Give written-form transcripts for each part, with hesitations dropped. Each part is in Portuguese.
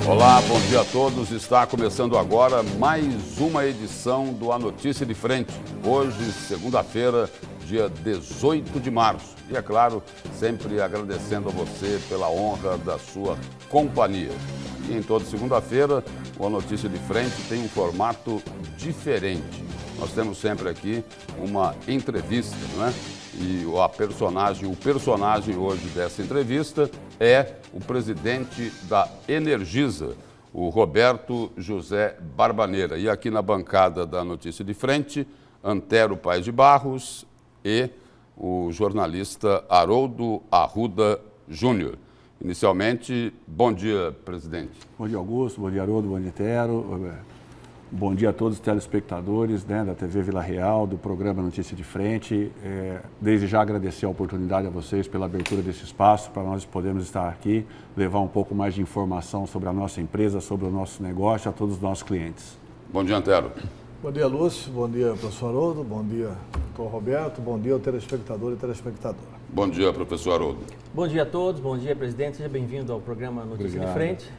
Olá, bom dia a todos. Está começando agora mais uma edição do A Notícia de Frente. Hoje, segunda-feira, dia 18 de março. E é claro, sempre agradecendo a você pela honra da sua companhia. E em toda segunda-feira, o A Notícia de Frente tem um formato diferente. Nós temos sempre aqui uma entrevista, não é? E o personagem hoje dessa entrevista é o presidente da Energisa, o Roberto José Barbaneira. E aqui na bancada da Notícia de Frente, Antero Paes de Barros e o jornalista Haroldo Arruda Júnior. Inicialmente, bom dia, presidente. Bom dia, Augusto. Bom dia, Haroldo. Bom dia, Antero. Bom dia a todos os telespectadores, da TV Vila Real, do programa Notícia de Frente. Desde já agradecer a oportunidade a vocês pela abertura desse espaço, para nós podermos estar aqui, levar um pouco mais de informação sobre a nossa empresa, sobre o nosso negócio, a todos os nossos clientes. Bom dia, Antero. Bom dia, Lúcio. Bom dia, professor Haroldo. Bom dia, doutor Roberto. Bom dia ao telespectador e telespectadora. Bom dia, professor Haroldo. Bom dia a todos. Bom dia, presidente. Seja bem-vindo ao programa Notícia Obrigado. de Frente.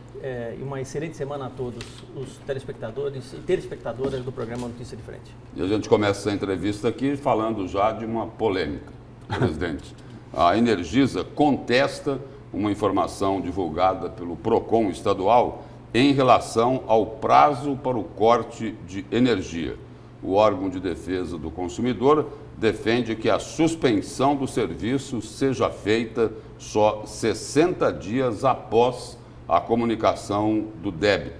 E uma excelente semana a todos os telespectadores e telespectadoras do programa Notícia de Frente. E a gente começa essa entrevista aqui falando já de uma polêmica, presidente. A Energisa contesta uma informação divulgada pelo PROCON estadual em relação ao prazo para o corte de energia. O órgão de defesa do consumidor defende que a suspensão do serviço seja feita só 60 dias após a comunicação do débito.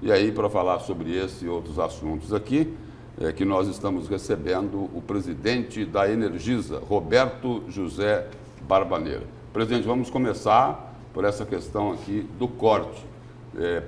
E aí, para falar sobre esse e outros assuntos aqui, é que nós estamos recebendo o presidente da Energisa, Roberto José Barbaneira. Presidente, vamos começar por essa questão aqui do corte.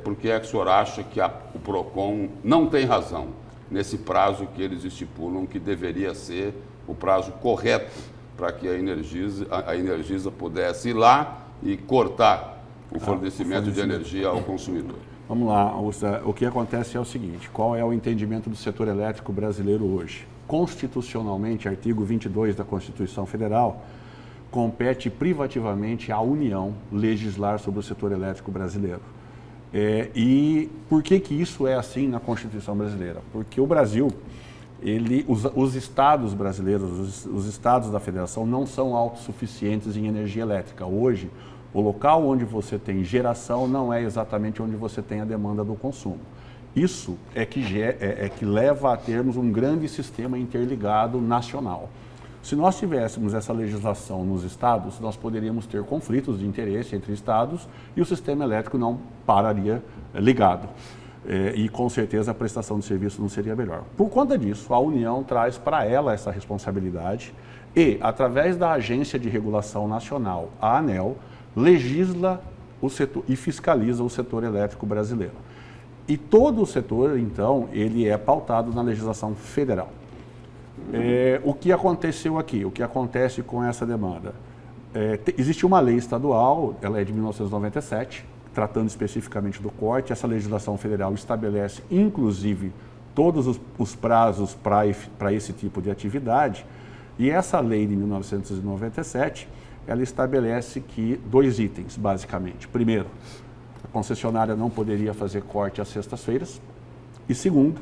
Por que é que o senhor acha que o PROCON não tem razão nesse prazo que eles estipulam que deveria ser o prazo correto para que a Energisa pudesse ir lá e cortar o fornecimento de energia ao consumidor? Vamos lá, Augusto. O que acontece é o seguinte: qual é o entendimento do setor elétrico brasileiro hoje? Constitucionalmente, artigo 22 da Constituição Federal, compete privativamente à União legislar sobre o setor elétrico brasileiro. E por que isso é assim na Constituição brasileira? Porque o Brasil, os estados brasileiros, os estados da federação não são autossuficientes em energia elétrica. Hoje, o local onde você tem geração não é exatamente onde você tem a demanda do consumo. Isso é que leva a termos um grande sistema interligado nacional. Se nós tivéssemos essa legislação nos estados, nós poderíamos ter conflitos de interesse entre estados e o sistema elétrico não pararia ligado. E com certeza a prestação de serviço não seria melhor. Por conta disso, a União traz para ela essa responsabilidade e, através da Agência de Regulação Nacional, a ANEEL, legisla o setor e fiscaliza o setor elétrico brasileiro. E todo o setor, então, ele é pautado na legislação federal. O que aconteceu aqui? O que acontece com essa demanda? Existe uma lei estadual, ela é de 1997, tratando especificamente do corte. Essa legislação federal estabelece, inclusive, todos os prazos para esse tipo de atividade. E essa lei de 1997, ela estabelece que 2 itens, basicamente. Primeiro, a concessionária não poderia fazer corte às sextas-feiras. E segundo,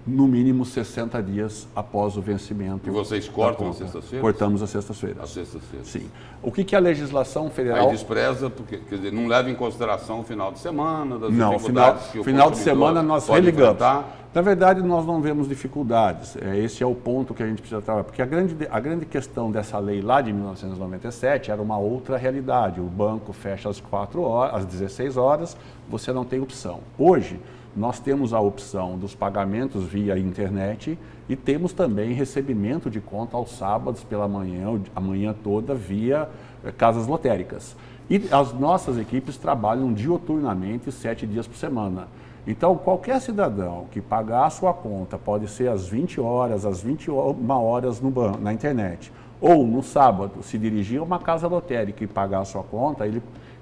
no mínimo 60 dias após o vencimento. E vocês cortam às sextas-feiras? Cortamos às sextas-feiras. Às sextas-feiras. Sim. O que a legislação federal... Aí despreza, porque quer dizer, não leva em consideração o final de semana, das Não, dificuldades que o final de semana nós religamos. Enfrentar. Na verdade, nós não vemos dificuldades. Esse é o ponto que a gente precisa trabalhar. Porque a grande questão dessa lei lá de 1997 era uma outra realidade. O banco fecha às 4 horas, às 16 horas, você não tem opção. Hoje, nós temos a opção dos pagamentos via internet e temos também recebimento de conta aos sábados pela manhã, a manhã toda, via casas lotéricas. E as nossas equipes trabalham diuturnamente 7 dias por semana. Então, qualquer cidadão que pagar a sua conta, pode ser às 20 horas, às 21 horas na internet, ou no sábado, se dirigir a uma casa lotérica e pagar a sua conta,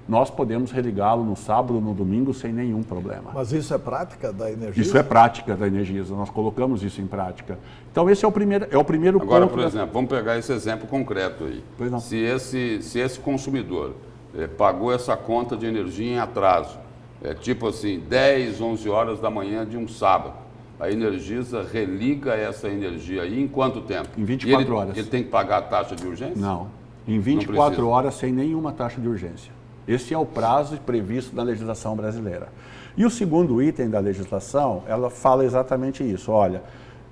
nós podemos religá-lo no sábado, no domingo, sem nenhum problema. Mas isso é prática da Energisa? Isso é prática da Energisa, nós colocamos isso em prática. Então esse é o primeiro ponto. Agora, por exemplo, vamos pegar esse exemplo concreto aí. Pois não. Se esse consumidor pagou essa conta de energia em atraso, É tipo assim, 10, 11 horas da manhã de um sábado. A Energisa religa essa energia aí em quanto tempo? Em 24 horas. Ele tem que pagar a taxa de urgência? Não. Em 24 horas sem nenhuma taxa de urgência. Esse é o prazo previsto na legislação brasileira. E o segundo item da legislação, ela fala exatamente isso. Olha,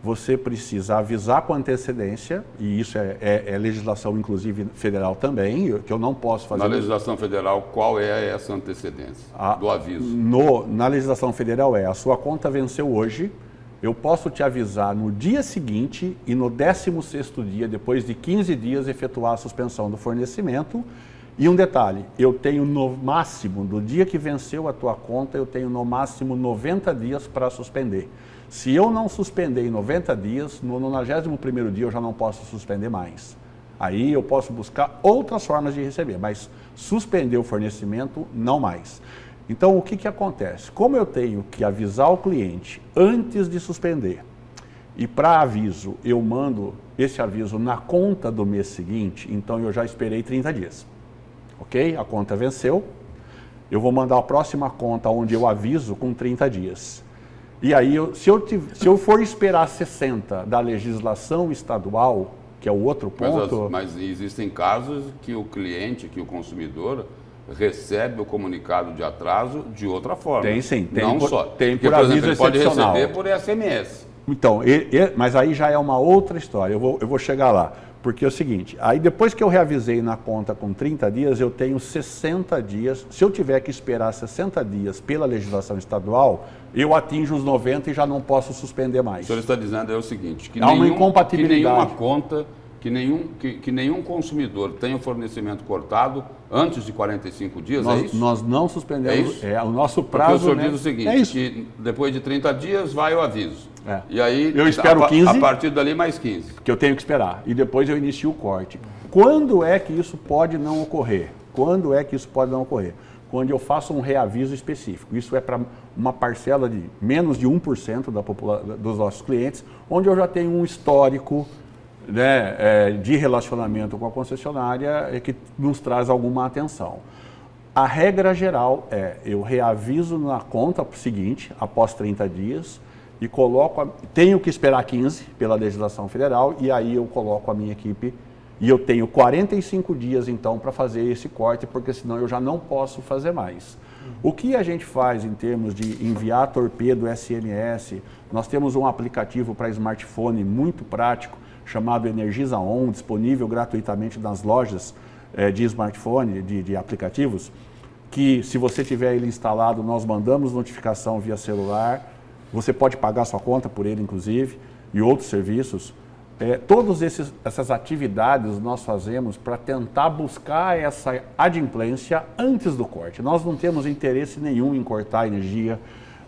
você precisa avisar com antecedência, e isso é legislação, inclusive, federal também, que eu não posso fazer... Na legislação federal, qual é essa antecedência do aviso? Na legislação federal a sua conta venceu hoje, eu posso te avisar no dia seguinte e no 16º dia, depois de 15 dias, efetuar a suspensão do fornecimento. E um detalhe, eu tenho no máximo, do dia que venceu a tua conta, eu tenho no máximo 90 dias para suspender. Se eu não suspender em 90 dias, no 91º dia eu já não posso suspender mais. Aí eu posso buscar outras formas de receber, mas suspender o fornecimento, não mais. Então, o que acontece? Como eu tenho que avisar o cliente antes de suspender, e para aviso, eu mando esse aviso na conta do mês seguinte, então eu já esperei 30 dias. Ok? A conta venceu, eu vou mandar a próxima conta onde eu aviso com 30 dias. E aí, se eu for esperar 60 da legislação estadual, que é o outro ponto... Mas existem casos que o cliente, que o consumidor, recebe o comunicado de atraso de outra forma. Tem sim. Tem por aviso exemplo, ele excepcional. pode receber por SMS. Então, mas aí já é uma outra história, eu vou chegar lá. Porque é o seguinte, aí depois que eu reavisei na conta com 30 dias, eu tenho 60 dias. Se eu tiver que esperar 60 dias pela legislação estadual, eu atinjo os 90 e já não posso suspender mais. O senhor está dizendo o seguinte, que, há uma incompatibilidade. Que nenhuma conta, que nenhum consumidor tenha o fornecimento cortado antes de 45 dias, é isso? Nós não suspendemos, o nosso prazo... Porque o senhor diz o seguinte, que depois de 30 dias vai o aviso. E aí, eu espero 15, a partir dali mais 15. Que eu tenho que esperar. E depois eu inicio o corte. Quando é que isso pode não ocorrer? Quando é que isso pode não ocorrer? Quando eu faço um reaviso específico. Isso é para uma parcela de menos de 1% dos nossos clientes, onde eu já tenho um histórico, né, de relacionamento com a concessionária que nos traz alguma atenção. A regra geral eu reaviso na conta seguinte, após 30 dias, e tenho que esperar 15 pela legislação federal, e aí eu coloco a minha equipe, e eu tenho 45 dias então para fazer esse corte, porque senão eu já não posso fazer mais. O que a gente faz em termos de enviar torpedo SMS, nós temos um aplicativo para smartphone muito prático, chamado Energisa On, disponível gratuitamente nas lojas de smartphone, de aplicativos, que se você tiver ele instalado, nós mandamos notificação via celular. Você pode pagar sua conta por ele, inclusive, e outros serviços. Todas essas atividades nós fazemos para tentar buscar essa adimplência antes do corte. Nós não temos interesse nenhum em cortar a energia.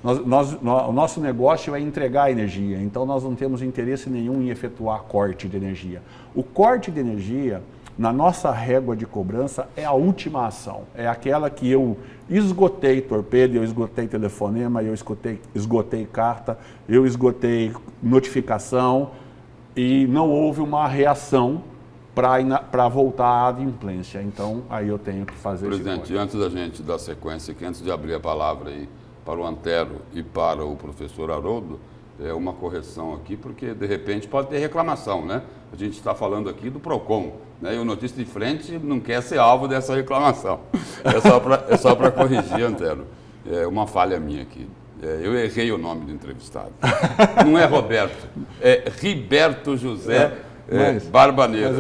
O nosso negócio é entregar energia, então nós não temos interesse nenhum em efetuar corte de energia. O corte de energia, na nossa régua de cobrança, é a última ação. É aquela que eu esgotei torpedo, eu esgotei telefonema, eu esgotei carta, eu esgotei notificação e não houve uma reação para voltar à adimplência. Então, aí eu tenho que fazer isso. Presidente, antes da gente dar sequência, antes de abrir a palavra aí para o Antero e para o professor Haroldo, uma correção aqui, porque de repente pode ter reclamação, né? A gente está falando aqui do PROCON, né? E o Notícia de Frente não quer ser alvo dessa reclamação. É só para corrigir, Antero. É uma falha minha aqui. Eu errei o nome do entrevistado. Não é Roberto, é Riberto José Barbaneira.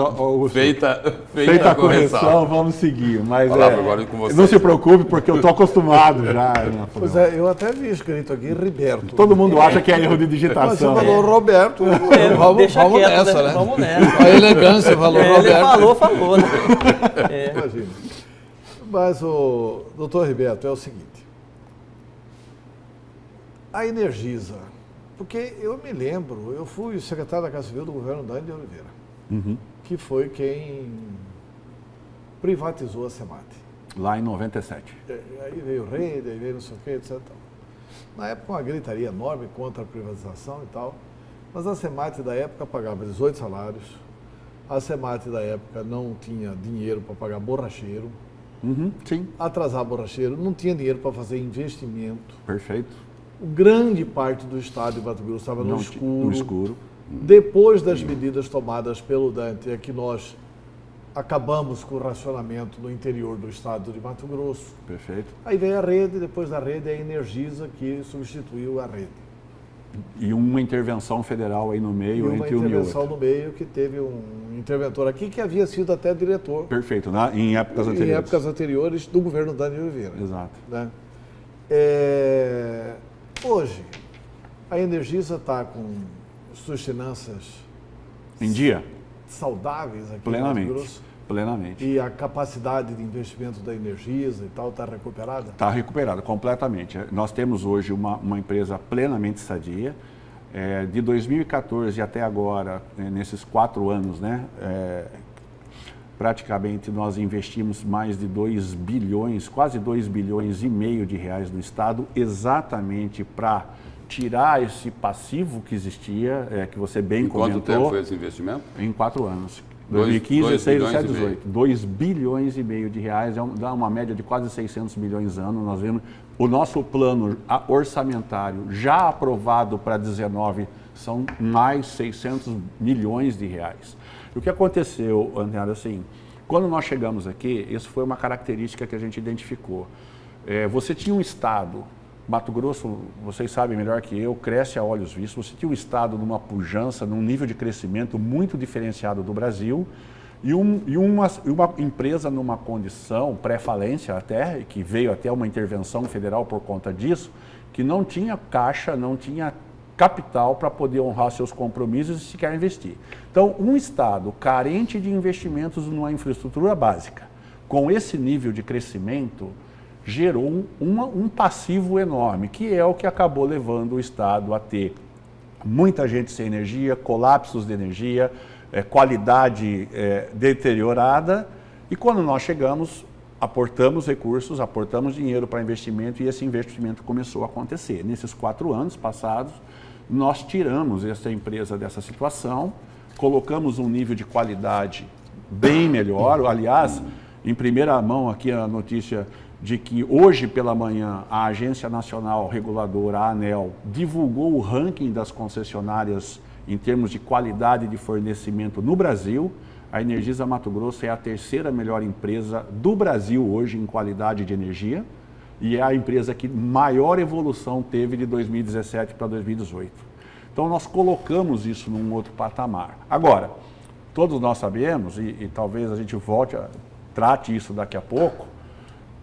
Feita a correção, vamos seguir. Mas agora com vocês. Não se preocupe, porque eu estou acostumado já. Pois eu até vi escrito aqui Riberto. Todo mundo acha que é erro de digitação. Mas você falou Roberto, vamos nessa, né? Vamos nessa. A elegância falou Roberto. Ele falou, né? Imagina. Mas, doutor Riberto, é o seguinte. A Energisa, porque eu me lembro, eu fui secretário da Casa Civil do governo Dani de Oliveira, que foi quem privatizou a SEMAT. Lá em 97. Aí veio o Rede, aí veio não sei o que, etc. Na época uma gritaria enorme contra a privatização e tal, mas a SEMAT da época pagava 18 salários, a SEMAT da época não tinha dinheiro para pagar borracheiro, Sim, atrasar borracheiro, não tinha dinheiro para fazer investimento. perfeito. Grande parte do estado de Mato Grosso estava no Não escuro. No escuro. Depois das medidas tomadas pelo Dante, é que nós acabamos com o racionamento no interior do estado de Mato Grosso. Perfeito. Aí veio a rede, depois da rede a Energisa, que substituiu a rede. E uma intervenção federal aí no E meio uma entre uma e intervenção outra. no meio, que teve um interventor aqui que havia sido até diretor Perfeito, em épocas anteriores. em épocas anteriores do governo Dani Oliveira. Exato. Né? Hoje, a Energisa está com suas finanças Em dia? saudáveis aqui Plenamente. no Mato Grosso. Plenamente. E a capacidade de investimento da Energisa e tal está recuperada? Está recuperado completamente. Nós temos hoje uma empresa plenamente sadia. De 2014 até agora, nesses 4 anos, né, praticamente nós investimos mais de 2 bilhões, quase 2 bilhões e meio de reais no Estado, exatamente para tirar esse passivo que existia, que você bem Em comentou. quanto tempo foi esse investimento? Em 4 anos. 2015, 2016, 2 17, bilhões e meio. 18. 2 bilhões e meio de reais, dá uma média de quase 600 milhões ano. Nós vemos o nosso plano orçamentário já aprovado para 19 são mais 600 milhões de reais. E o que aconteceu, André, assim, quando nós chegamos aqui, isso foi uma característica que a gente identificou. Você tinha um estado, Mato Grosso, vocês sabem melhor que eu, cresce a olhos vistos. Você tinha um estado numa pujança, num nível de crescimento muito diferenciado do Brasil e uma empresa numa condição pré-falência até, que veio até uma intervenção federal por conta disso, que não tinha caixa, não tinha capital para poder honrar seus compromissos e sequer investir. Então, um estado carente de investimentos numa infraestrutura básica, com esse nível de crescimento, gerou um passivo enorme, que é o que acabou levando o Estado a ter muita gente sem energia, colapsos de energia, qualidade deteriorada. E quando nós chegamos, aportamos recursos, aportamos dinheiro para investimento e esse investimento começou a acontecer. Nesses 4 anos passados, nós tiramos essa empresa dessa situação, colocamos um nível de qualidade bem melhor. Aliás, em primeira mão aqui a notícia de que hoje pela manhã a Agência Nacional Reguladora, a ANEEL, divulgou o ranking das concessionárias em termos de qualidade de fornecimento no Brasil. A Energisa Mato Grosso é a 3ª melhor empresa do Brasil hoje em qualidade de energia e é a empresa que maior evolução teve de 2017 para 2018. Então nós colocamos isso num outro patamar. Agora, todos nós sabemos, e talvez a gente trate isso daqui a pouco,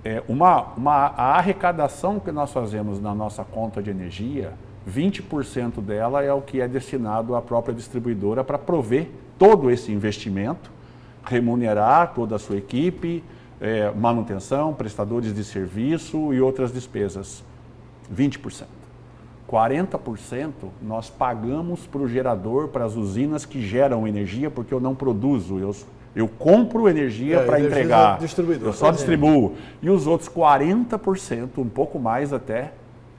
a arrecadação que nós fazemos na nossa conta de energia, 20% dela é o que é destinado à própria distribuidora para prover todo esse investimento, remunerar toda a sua equipe, manutenção, prestadores de serviço e outras despesas. 20%. 40% nós pagamos para o gerador, para as usinas que geram energia, porque eu não produzo, eu compro energia para entregar, eu só distribuo. E os outros 40%, um pouco mais até,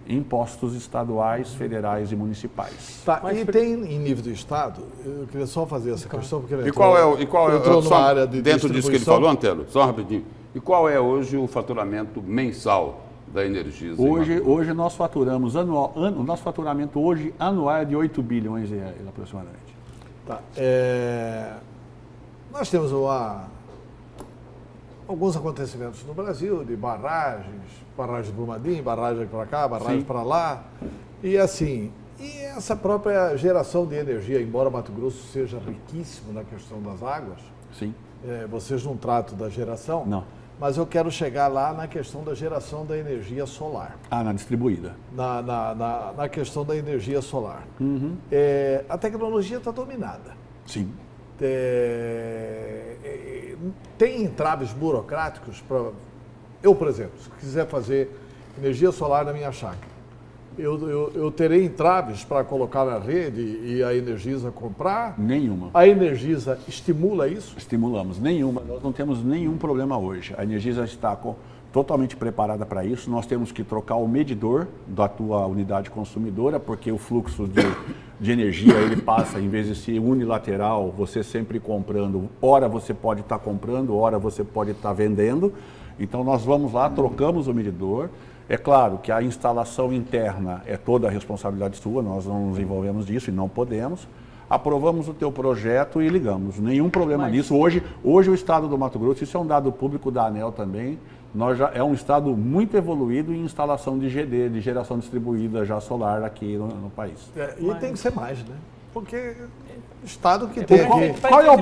impostos estaduais, federais e municipais. Tá, e tem em nível do Estado, eu queria só fazer essa questão, porque ele entrou numa área de dentro disso que ele distribuição. falou, Antelo, só rapidinho. E qual é hoje o faturamento mensal da Energisa? Hoje nós faturamos o nosso faturamento hoje anual é de 8 bilhões de reais aproximadamente. Tá, nós temos alguns acontecimentos no Brasil, de barragem de Brumadinho, barragem para cá, barragem para lá, e assim, e essa própria geração de energia, embora Mato Grosso seja riquíssimo na questão das águas, Sim. Vocês não tratam da geração, Não. mas eu quero chegar lá na questão da geração da energia solar. Na distribuída. Na questão da energia solar. Uhum. A tecnologia está dominada. Sim. Tem entraves burocráticos para... Eu, por exemplo, se quiser fazer energia solar na minha chácara, eu terei entraves para colocar na rede e a Energisa comprar? Nenhuma. A Energisa estimula isso? Estimulamos. Nenhuma. Nós não temos nenhum problema hoje. A Energisa está totalmente preparada para isso. Nós temos que trocar o medidor da tua unidade consumidora, porque o fluxo de energia ele passa, em vez de ser unilateral, você sempre comprando. Ora você pode estar comprando, ora você pode estar vendendo. Então nós vamos lá, trocamos o medidor. É claro que a instalação interna é toda a responsabilidade sua, nós não nos envolvemos disso e não podemos. Aprovamos o teu projeto e ligamos. Nenhum problema nisso. Hoje o estado do Mato Grosso, isso é um dado público da ANEEL também, é um estado muito evoluído em instalação de GD, de geração distribuída já solar aqui no país. E tem que ser mais, né? Porque o estado que tem aqui... Qual é o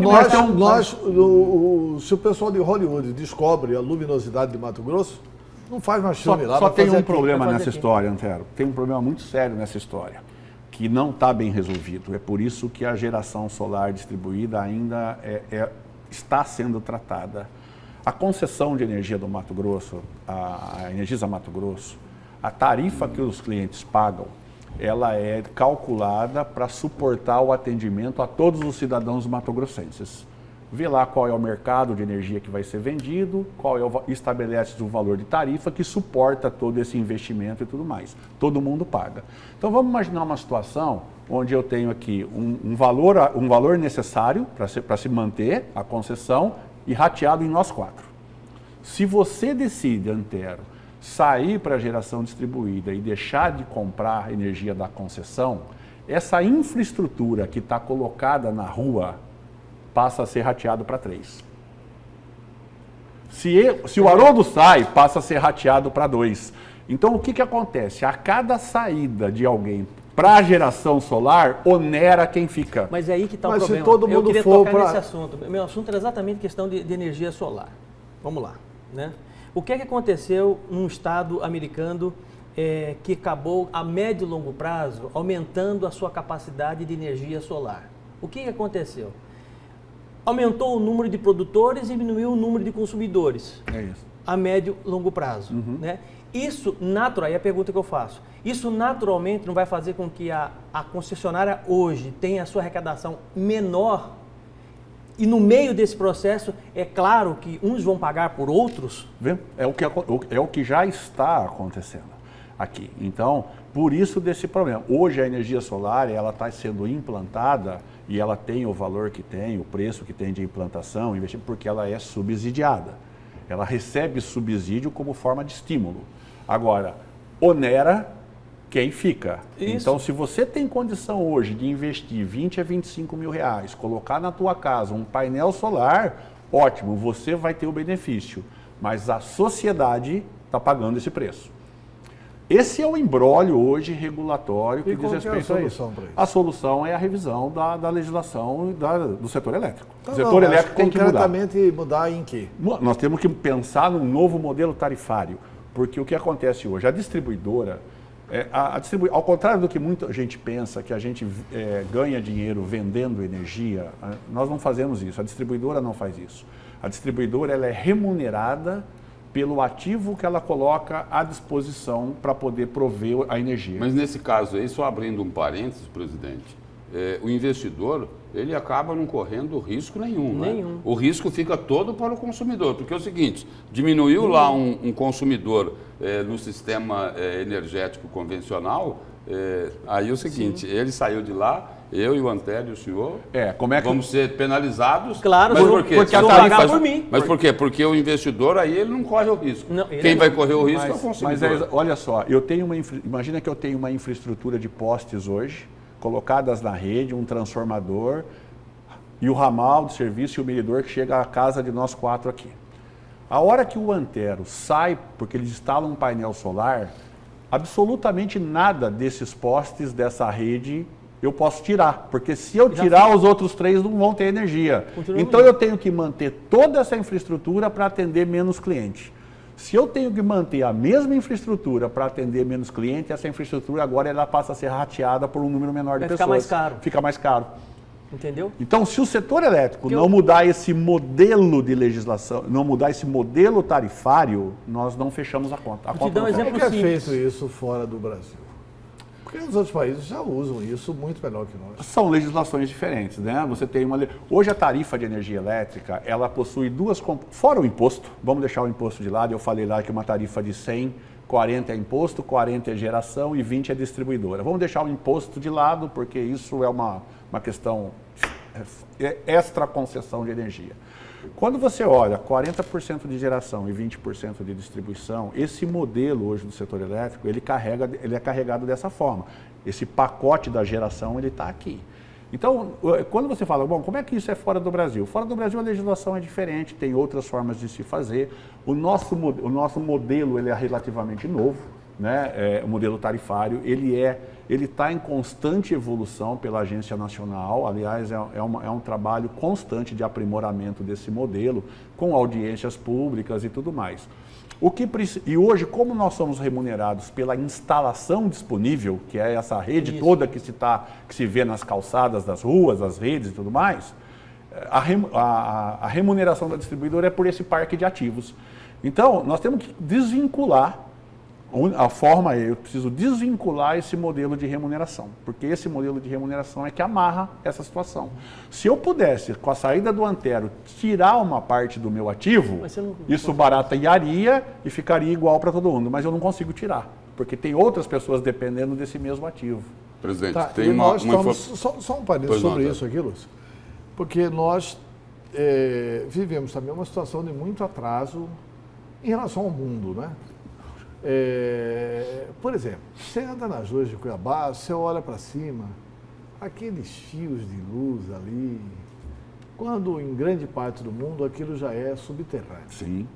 se o pessoal de Hollywood descobre a luminosidade de Mato Grosso, não faz mais filme lá. Só tem um aqui. problema nessa história, Antero. Tem um problema muito sério nessa história, que não está bem resolvido. É por isso que a geração solar distribuída ainda está sendo tratada. A concessão de energia do Mato Grosso, a Energisa Mato Grosso, a tarifa que os clientes pagam, ela é calculada para suportar o atendimento a todos os cidadãos matogrossenses. Vê lá qual é o mercado de energia que vai ser vendido, estabelece o valor de tarifa que suporta todo esse investimento e tudo mais. Todo mundo paga. Então vamos imaginar uma situação onde eu tenho aqui um valor necessário para se manter a concessão e rateado em nós 4. Se você decide, Antero, sair para a geração distribuída e deixar de comprar energia da concessão, essa infraestrutura que está colocada na rua passa a ser rateado para 3. Se o Haroldo sai, passa a ser rateado para 2. Então o que acontece? A cada saída de alguém para a geração solar, onera quem fica. Mas é aí que está o Mas problema. Se todo mundo eu queria for tocar nesse assunto. Meu assunto era exatamente questão de energia solar. Vamos lá. Né? O que aconteceu num estado americano que acabou a médio e longo prazo aumentando a sua capacidade de energia solar? O que aconteceu? Aumentou o número de produtores e diminuiu o número de consumidores. É isso. A médio e longo prazo. Né? Isso, aí a pergunta que eu faço, isso naturalmente não vai fazer com que a concessionária hoje tenha a sua arrecadação menor? E no meio desse processo, é claro que uns vão pagar por outros? É o que já está acontecendo aqui. Então, por isso desse problema. Hoje a energia solar ela está sendo implantada e ela tem o valor que tem, o preço que tem de implantação, investimento, porque ela é subsidiada. Ela recebe subsídio como forma de estímulo. Agora, onera quem fica. Isso. Então, se você tem condição hoje de investir 20 a 25 mil reais, colocar na tua casa um painel solar, ótimo, você vai ter o benefício. Mas a sociedade está pagando esse preço. Esse é o imbróglio hoje regulatório que diz respeito a isso. A solução é a revisão da legislação do setor elétrico. O setor elétrico tem que mudar. Concretamente mudar em quê? Nós temos que pensar num novo modelo tarifário, porque o que acontece hoje? A distribuidora, ao contrário do que muita gente pensa, que a gente ganha dinheiro vendendo energia, nós não fazemos isso, a distribuidora não faz isso. A distribuidora ela é remunerada pelo ativo que ela coloca à disposição para poder prover a energia. Mas nesse caso aí, só abrindo um parênteses, presidente, o investidor, ele acaba não correndo risco nenhum. Nenhum. Né? O risco fica todo para o consumidor, porque é o seguinte, diminuiu lá um consumidor no sistema energético convencional, aí é o seguinte, ele saiu de lá, eu e o Antero e o senhor vamos ser penalizados. Claro, mas por quê? Porque a tarifa por mim. Mas por quê? Porque o investidor aí ele não corre o risco. Não, quem vai correr o risco é o consumidor. Mas olha só, imagina que eu tenho uma infraestrutura de postes hoje, colocadas na rede, um transformador e o ramal de serviço e o medidor que chega à casa de nós 4 aqui. A hora que o Antero sai, porque eles instalam um painel solar, absolutamente nada desses postes, dessa rede, eu posso tirar, porque se eu tirar, os outros 3 não vão ter energia. Então eu tenho que manter toda essa infraestrutura para atender menos cliente. Se eu tenho que manter a mesma infraestrutura para atender menos cliente, essa infraestrutura agora ela passa a ser rateada por um número menor de pessoas. Fica mais caro. Fica mais caro. Entendeu? Então, se o setor elétrico não mudar esse modelo de legislação, não mudar esse modelo tarifário, nós não fechamos a conta. Como é feito isso fora do Brasil? Porque os outros países já usam isso muito melhor que nós. São legislações diferentes, né? Você tem hoje a tarifa de energia elétrica, ela possui fora o imposto, vamos deixar o imposto de lado, eu falei lá que uma tarifa de 100, 40 é imposto, 40 é geração e 20 é distribuidora. Vamos deixar o imposto de lado, porque isso é uma questão extra concessão de energia. Quando você olha 40% de geração e 20% de distribuição, esse modelo hoje do setor elétrico, ele é carregado dessa forma. Esse pacote da geração, ele está aqui. Então, quando você fala, bom, como é que isso é fora do Brasil? Fora do Brasil a legislação é diferente, tem outras formas de se fazer. O nosso modelo ele é relativamente novo, né? O modelo tarifário, ele está em constante evolução pela Agência Nacional. Aliás, é um trabalho constante de aprimoramento desse modelo, com audiências públicas e tudo mais. E hoje, como nós somos remunerados pela instalação disponível, que é essa rede toda que se vê nas calçadas das ruas, as redes e tudo mais, a remuneração da distribuidora é por esse parque de ativos. Então, nós temos que desvincular, eu preciso desvincular esse modelo de remuneração, porque esse modelo de remuneração é que amarra essa situação. Se eu pudesse, com a saída do Antero, tirar uma parte do meu ativo, isso baratearia e ficaria igual para todo mundo, mas eu não consigo tirar, porque tem outras pessoas dependendo desse mesmo ativo. Presidente, Tá, tem uma só um parênteses sobre isso aqui, Lúcio, porque nós vivemos também uma situação de muito atraso em relação ao mundo, né? Por exemplo, você anda nas ruas de Cuiabá, você olha para cima, aqueles fios de luz ali, quando em grande parte do mundo aquilo já é subterrâneo. Sim.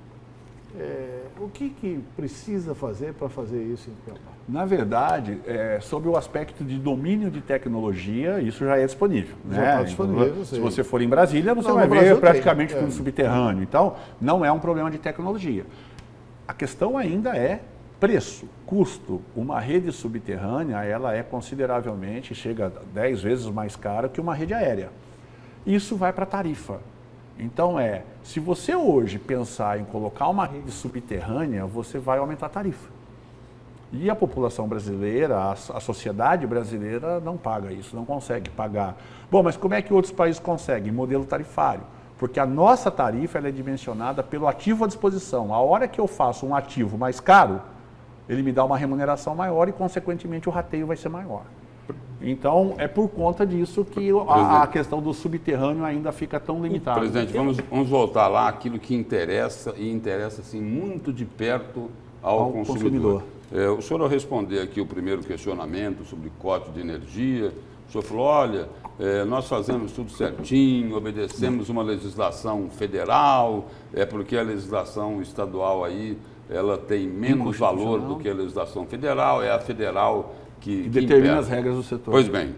O que precisa fazer para fazer isso em Cuiabá? Na verdade, sob o aspecto de domínio de tecnologia, isso já é disponível. Já né? está disponível, Então, sei. se você for em Brasília, você Não, vai no ver Brasil praticamente tem, tudo subterrâneo. Então, não é um problema de tecnologia. A questão ainda é preço, custo. Uma rede subterrânea, ela é consideravelmente, chega a 10 vezes mais cara que uma rede aérea. Isso vai para a tarifa. Então se você hoje pensar em colocar uma rede subterrânea, você vai aumentar a tarifa. E a população brasileira, a sociedade brasileira não paga isso, não consegue pagar. Bom, mas como é que outros países conseguem? Modelo tarifário. Porque a nossa tarifa ela é dimensionada pelo ativo à disposição. A hora que eu faço um ativo mais caro, ele me dá uma remuneração maior e, consequentemente, o rateio vai ser maior. Então, é por conta disso que a questão do subterrâneo ainda fica tão limitada. Presidente, vamos voltar lá àquilo que interessa, e interessa assim, muito de perto ao consumidor. O senhor, ao responder aqui o primeiro questionamento sobre corte de energia, o senhor falou, olha, nós fazemos tudo certinho, obedecemos uma legislação federal, porque a legislação estadual aí, ela tem menos valor do que a legislação federal, é a federal que determina as regras do setor. Pois bem,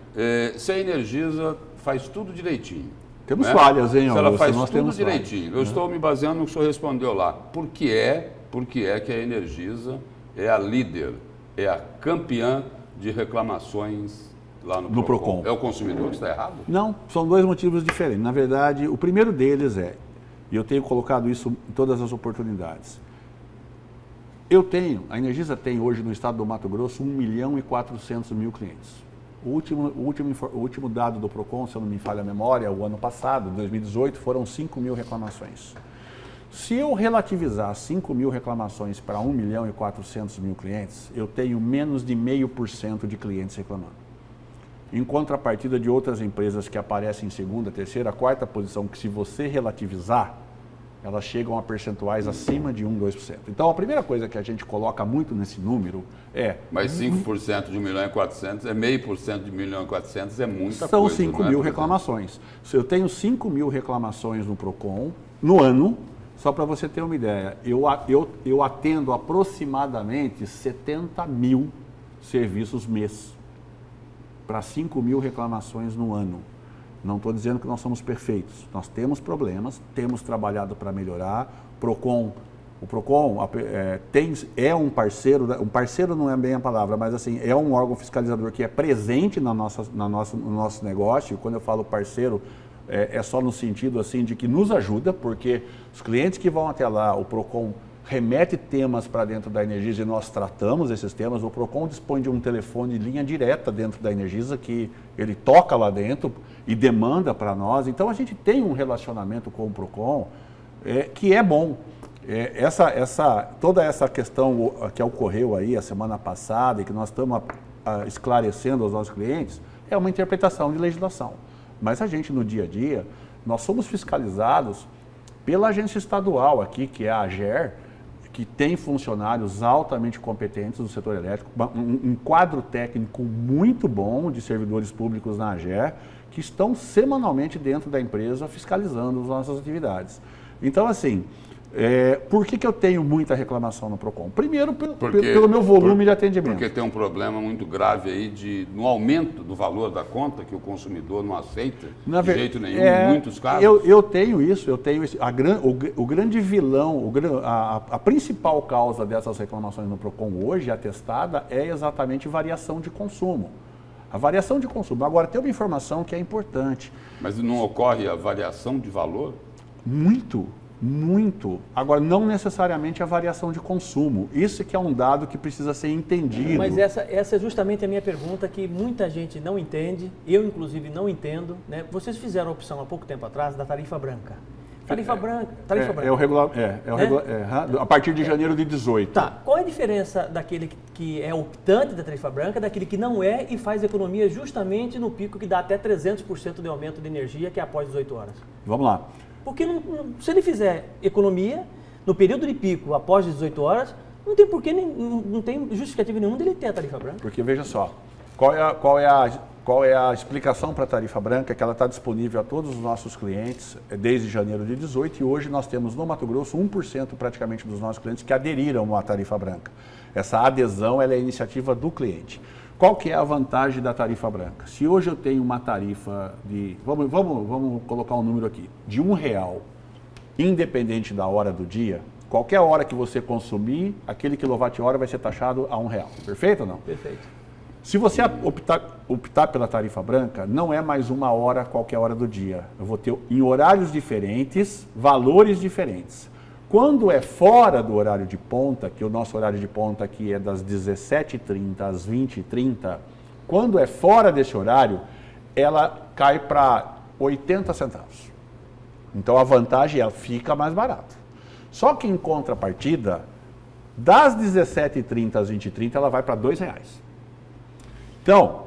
se a Energisa faz tudo direitinho. Temos falhas, hein, Se ela Augusto? faz Nós tudo temos direitinho. falhas, Eu estou me baseando no que o senhor respondeu lá. Por que é que a Energisa é a líder, é a campeã de reclamações lá no Procon? É o consumidor que está errado? Não, são dois motivos diferentes. Na verdade, o primeiro deles e eu tenho colocado isso em todas as oportunidades, a Energisa tem hoje no estado do Mato Grosso 1.400.000 clientes. O último dado do Procon, se eu não me falha a memória, o ano passado, 2018, foram 5.000 reclamações. Se eu relativizar 5.000 reclamações para 1.400.000 clientes, eu tenho menos de 0,5% de clientes reclamando. Em contrapartida de outras empresas que aparecem em segunda, terceira, quarta posição, que se você relativizar, elas chegam a percentuais acima de 1, 2%. Então, a primeira coisa que a gente coloca muito nesse número é... Mas 5% de 1.400.000 é 0,5% de 1.400.000 é muita São coisa. São 5.000 reclamações. Se eu tenho 5.000 reclamações no Procon, no ano, só para você ter uma ideia, eu atendo aproximadamente 70.000 serviços mês para 5.000 reclamações no ano. Não estou dizendo que nós somos perfeitos. Nós temos problemas, temos trabalhado para melhorar. O Procon é um parceiro não é bem a palavra, mas assim, é um órgão fiscalizador que é presente no nosso negócio. Quando eu falo parceiro, é só no sentido assim de que nos ajuda, porque os clientes que vão até lá, o Procon remete temas para dentro da Energisa e nós tratamos esses temas. O Procon dispõe de um telefone de linha direta dentro da Energisa que ele toca lá dentro e demanda para nós. Então a gente tem um relacionamento com o Procon que é bom. Toda essa questão que ocorreu aí a semana passada e que nós estamos esclarecendo aos nossos clientes é uma interpretação de legislação. Mas a gente no dia a dia, nós somos fiscalizados pela agência estadual aqui, que é a AGER, que tem funcionários altamente competentes do setor elétrico, um quadro técnico muito bom de servidores públicos na AGER, que estão semanalmente dentro da empresa fiscalizando as nossas atividades. Então, assim, por que eu tenho muita reclamação no PROCON? Primeiro, pelo meu volume de atendimento. Porque tem um problema muito grave aí no aumento do valor da conta que o consumidor não aceita de jeito nenhum, em muitos casos. Eu tenho isso. O grande vilão, a principal causa dessas reclamações no PROCON hoje, atestada, é exatamente variação de consumo. A variação de consumo. Agora, tem uma informação que é importante. Mas não ocorre a variação de valor? Muito. Agora, não necessariamente a variação de consumo. Isso que é um dado que precisa ser entendido. Mas essa é justamente a minha pergunta, que muita gente não entende, eu inclusive não entendo, né? Vocês fizeram a opção há pouco tempo atrás da tarifa branca. Tarifa branca. A partir de janeiro de 18. Tá. Qual é a diferença daquele que é optante da tarifa branca, daquele que não é e faz economia justamente no pico que dá até 300% de aumento de energia, que é após 18 horas? Vamos lá. Porque se ele fizer economia no período de pico após 18 horas, não tem porquê, não tem justificativa nenhuma dele ter a tarifa branca. Porque veja só, qual é a explicação para a tarifa branca? Que ela está disponível a todos os nossos clientes desde janeiro de 18 e hoje nós temos no Mato Grosso 1% praticamente dos nossos clientes que aderiram à tarifa branca. Essa adesão ela é iniciativa do cliente. Qual que é a vantagem da tarifa branca? Se hoje eu tenho uma tarifa de, vamos colocar um número aqui, de R$1, independente da hora do dia, qualquer hora que você consumir, aquele quilowatt-hora vai ser taxado a R$1. Perfeito ou não? Perfeito. Se você optar pela tarifa branca, não é mais uma hora qualquer hora do dia. Eu vou ter em horários diferentes, valores diferentes. Quando é fora do horário de ponta, que o nosso horário de ponta aqui é das 17h30 às 20h30, quando é fora desse horário, ela cai para 80 centavos. Então a vantagem é fica mais barato. Só que em contrapartida, das 17h30 às 20h30, ela vai para R$2. Então,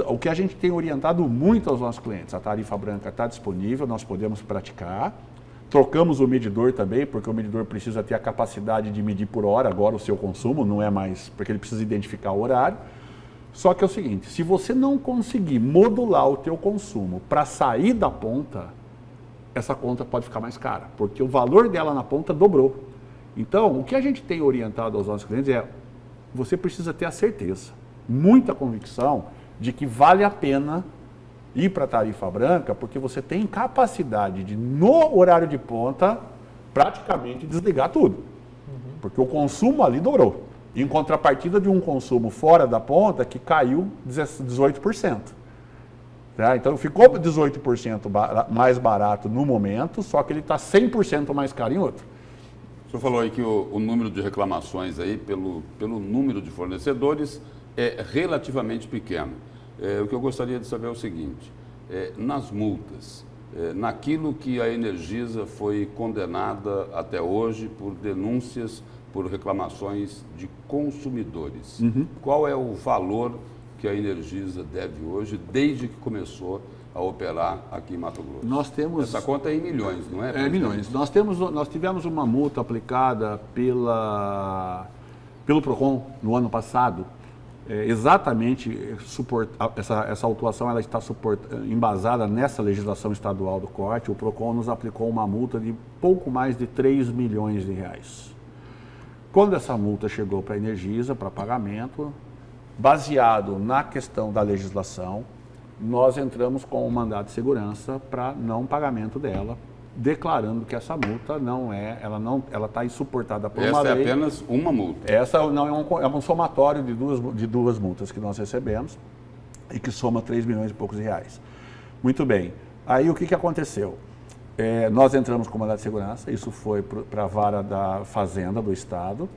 o que a gente tem orientado muito aos nossos clientes, a tarifa branca está disponível, nós podemos praticar. Trocamos o medidor também, porque o medidor precisa ter a capacidade de medir por hora agora o seu consumo, não é mais, porque ele precisa identificar o horário. Só que é o seguinte, se você não conseguir modular o teu consumo para sair da ponta, essa conta pode ficar mais cara, porque o valor dela na ponta dobrou. Então, o que a gente tem orientado aos nossos clientes é, você precisa ter a certeza, muita convicção, de que vale a pena ir para a tarifa branca, porque você tem capacidade de, no horário de ponta, praticamente desligar tudo. Porque o consumo ali dobrou. Em contrapartida de um consumo fora da ponta que caiu 18%. Tá? Então ficou 18% mais barato no momento, só que ele está 100% mais caro em outro. O senhor falou aí que o número de reclamações aí pelo número de fornecedores é relativamente pequeno. O que eu gostaria de saber é o seguinte, nas multas, naquilo que a Energisa foi condenada até hoje por denúncias, por reclamações de consumidores, qual é o valor que a Energisa deve hoje, desde que começou a operar aqui em Mato Grosso? Nós temos... Essa conta é em milhões, não é? É milhões. Nós tivemos uma multa aplicada pelo PROCON no ano passado, exatamente essa autuação ela está embasada nessa legislação estadual do corte. O PROCON nos aplicou uma multa de pouco mais de R$3 milhões. Quando essa multa chegou para a Energisa, para pagamento, baseado na questão da legislação, nós entramos com um mandado de segurança para não pagamento dela, declarando que essa multa ela está insuportada por uma lei. Essa é apenas uma multa. Essa não é um somatório de duas multas que nós recebemos e que soma R$3 milhões e poucos reais. Muito bem. Aí o que aconteceu? Nós entramos com mandado de segurança, isso foi para a vara da Fazenda do Estado.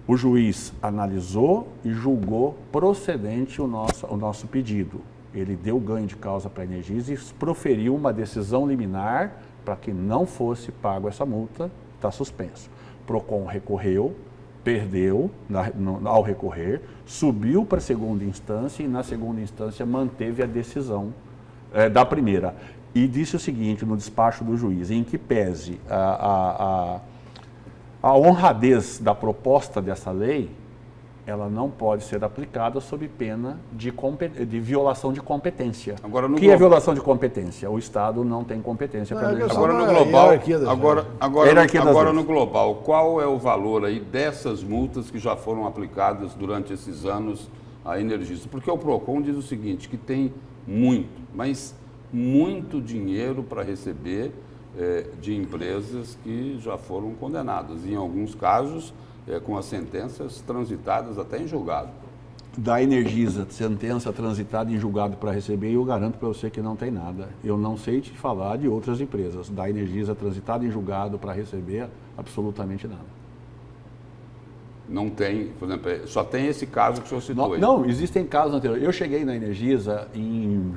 O juiz analisou e julgou procedente o nosso pedido. Ele deu ganho de causa para a Energisa e proferiu uma decisão liminar para que não fosse pago essa multa, está suspenso. O PROCON recorreu, perdeu ao recorrer, subiu para a segunda instância e na segunda instância manteve a decisão da primeira. e disse o seguinte no despacho do juiz, em que pese a honradez da proposta dessa lei, ela não pode ser aplicada sob pena de violação de competência. Agora, o que é violação de competência? O Estado não tem competência para legislar. Agora no global, agora no global, qual é o valor aí dessas multas que já foram aplicadas durante esses anos à Energisa? Porque o PROCON diz o seguinte, que tem muito, mas muito dinheiro para receber de empresas que já foram condenadas. Em alguns casos, com as sentenças transitadas até em julgado. Da Energisa, sentença transitada em julgado para receber, eu garanto para você que não tem nada. Eu não sei te falar de outras empresas. Da Energisa transitada em julgado para receber, absolutamente nada. Não tem, por exemplo, só tem esse caso que o senhor citou aí. Não, existem casos anteriores. Eu cheguei na Energisa em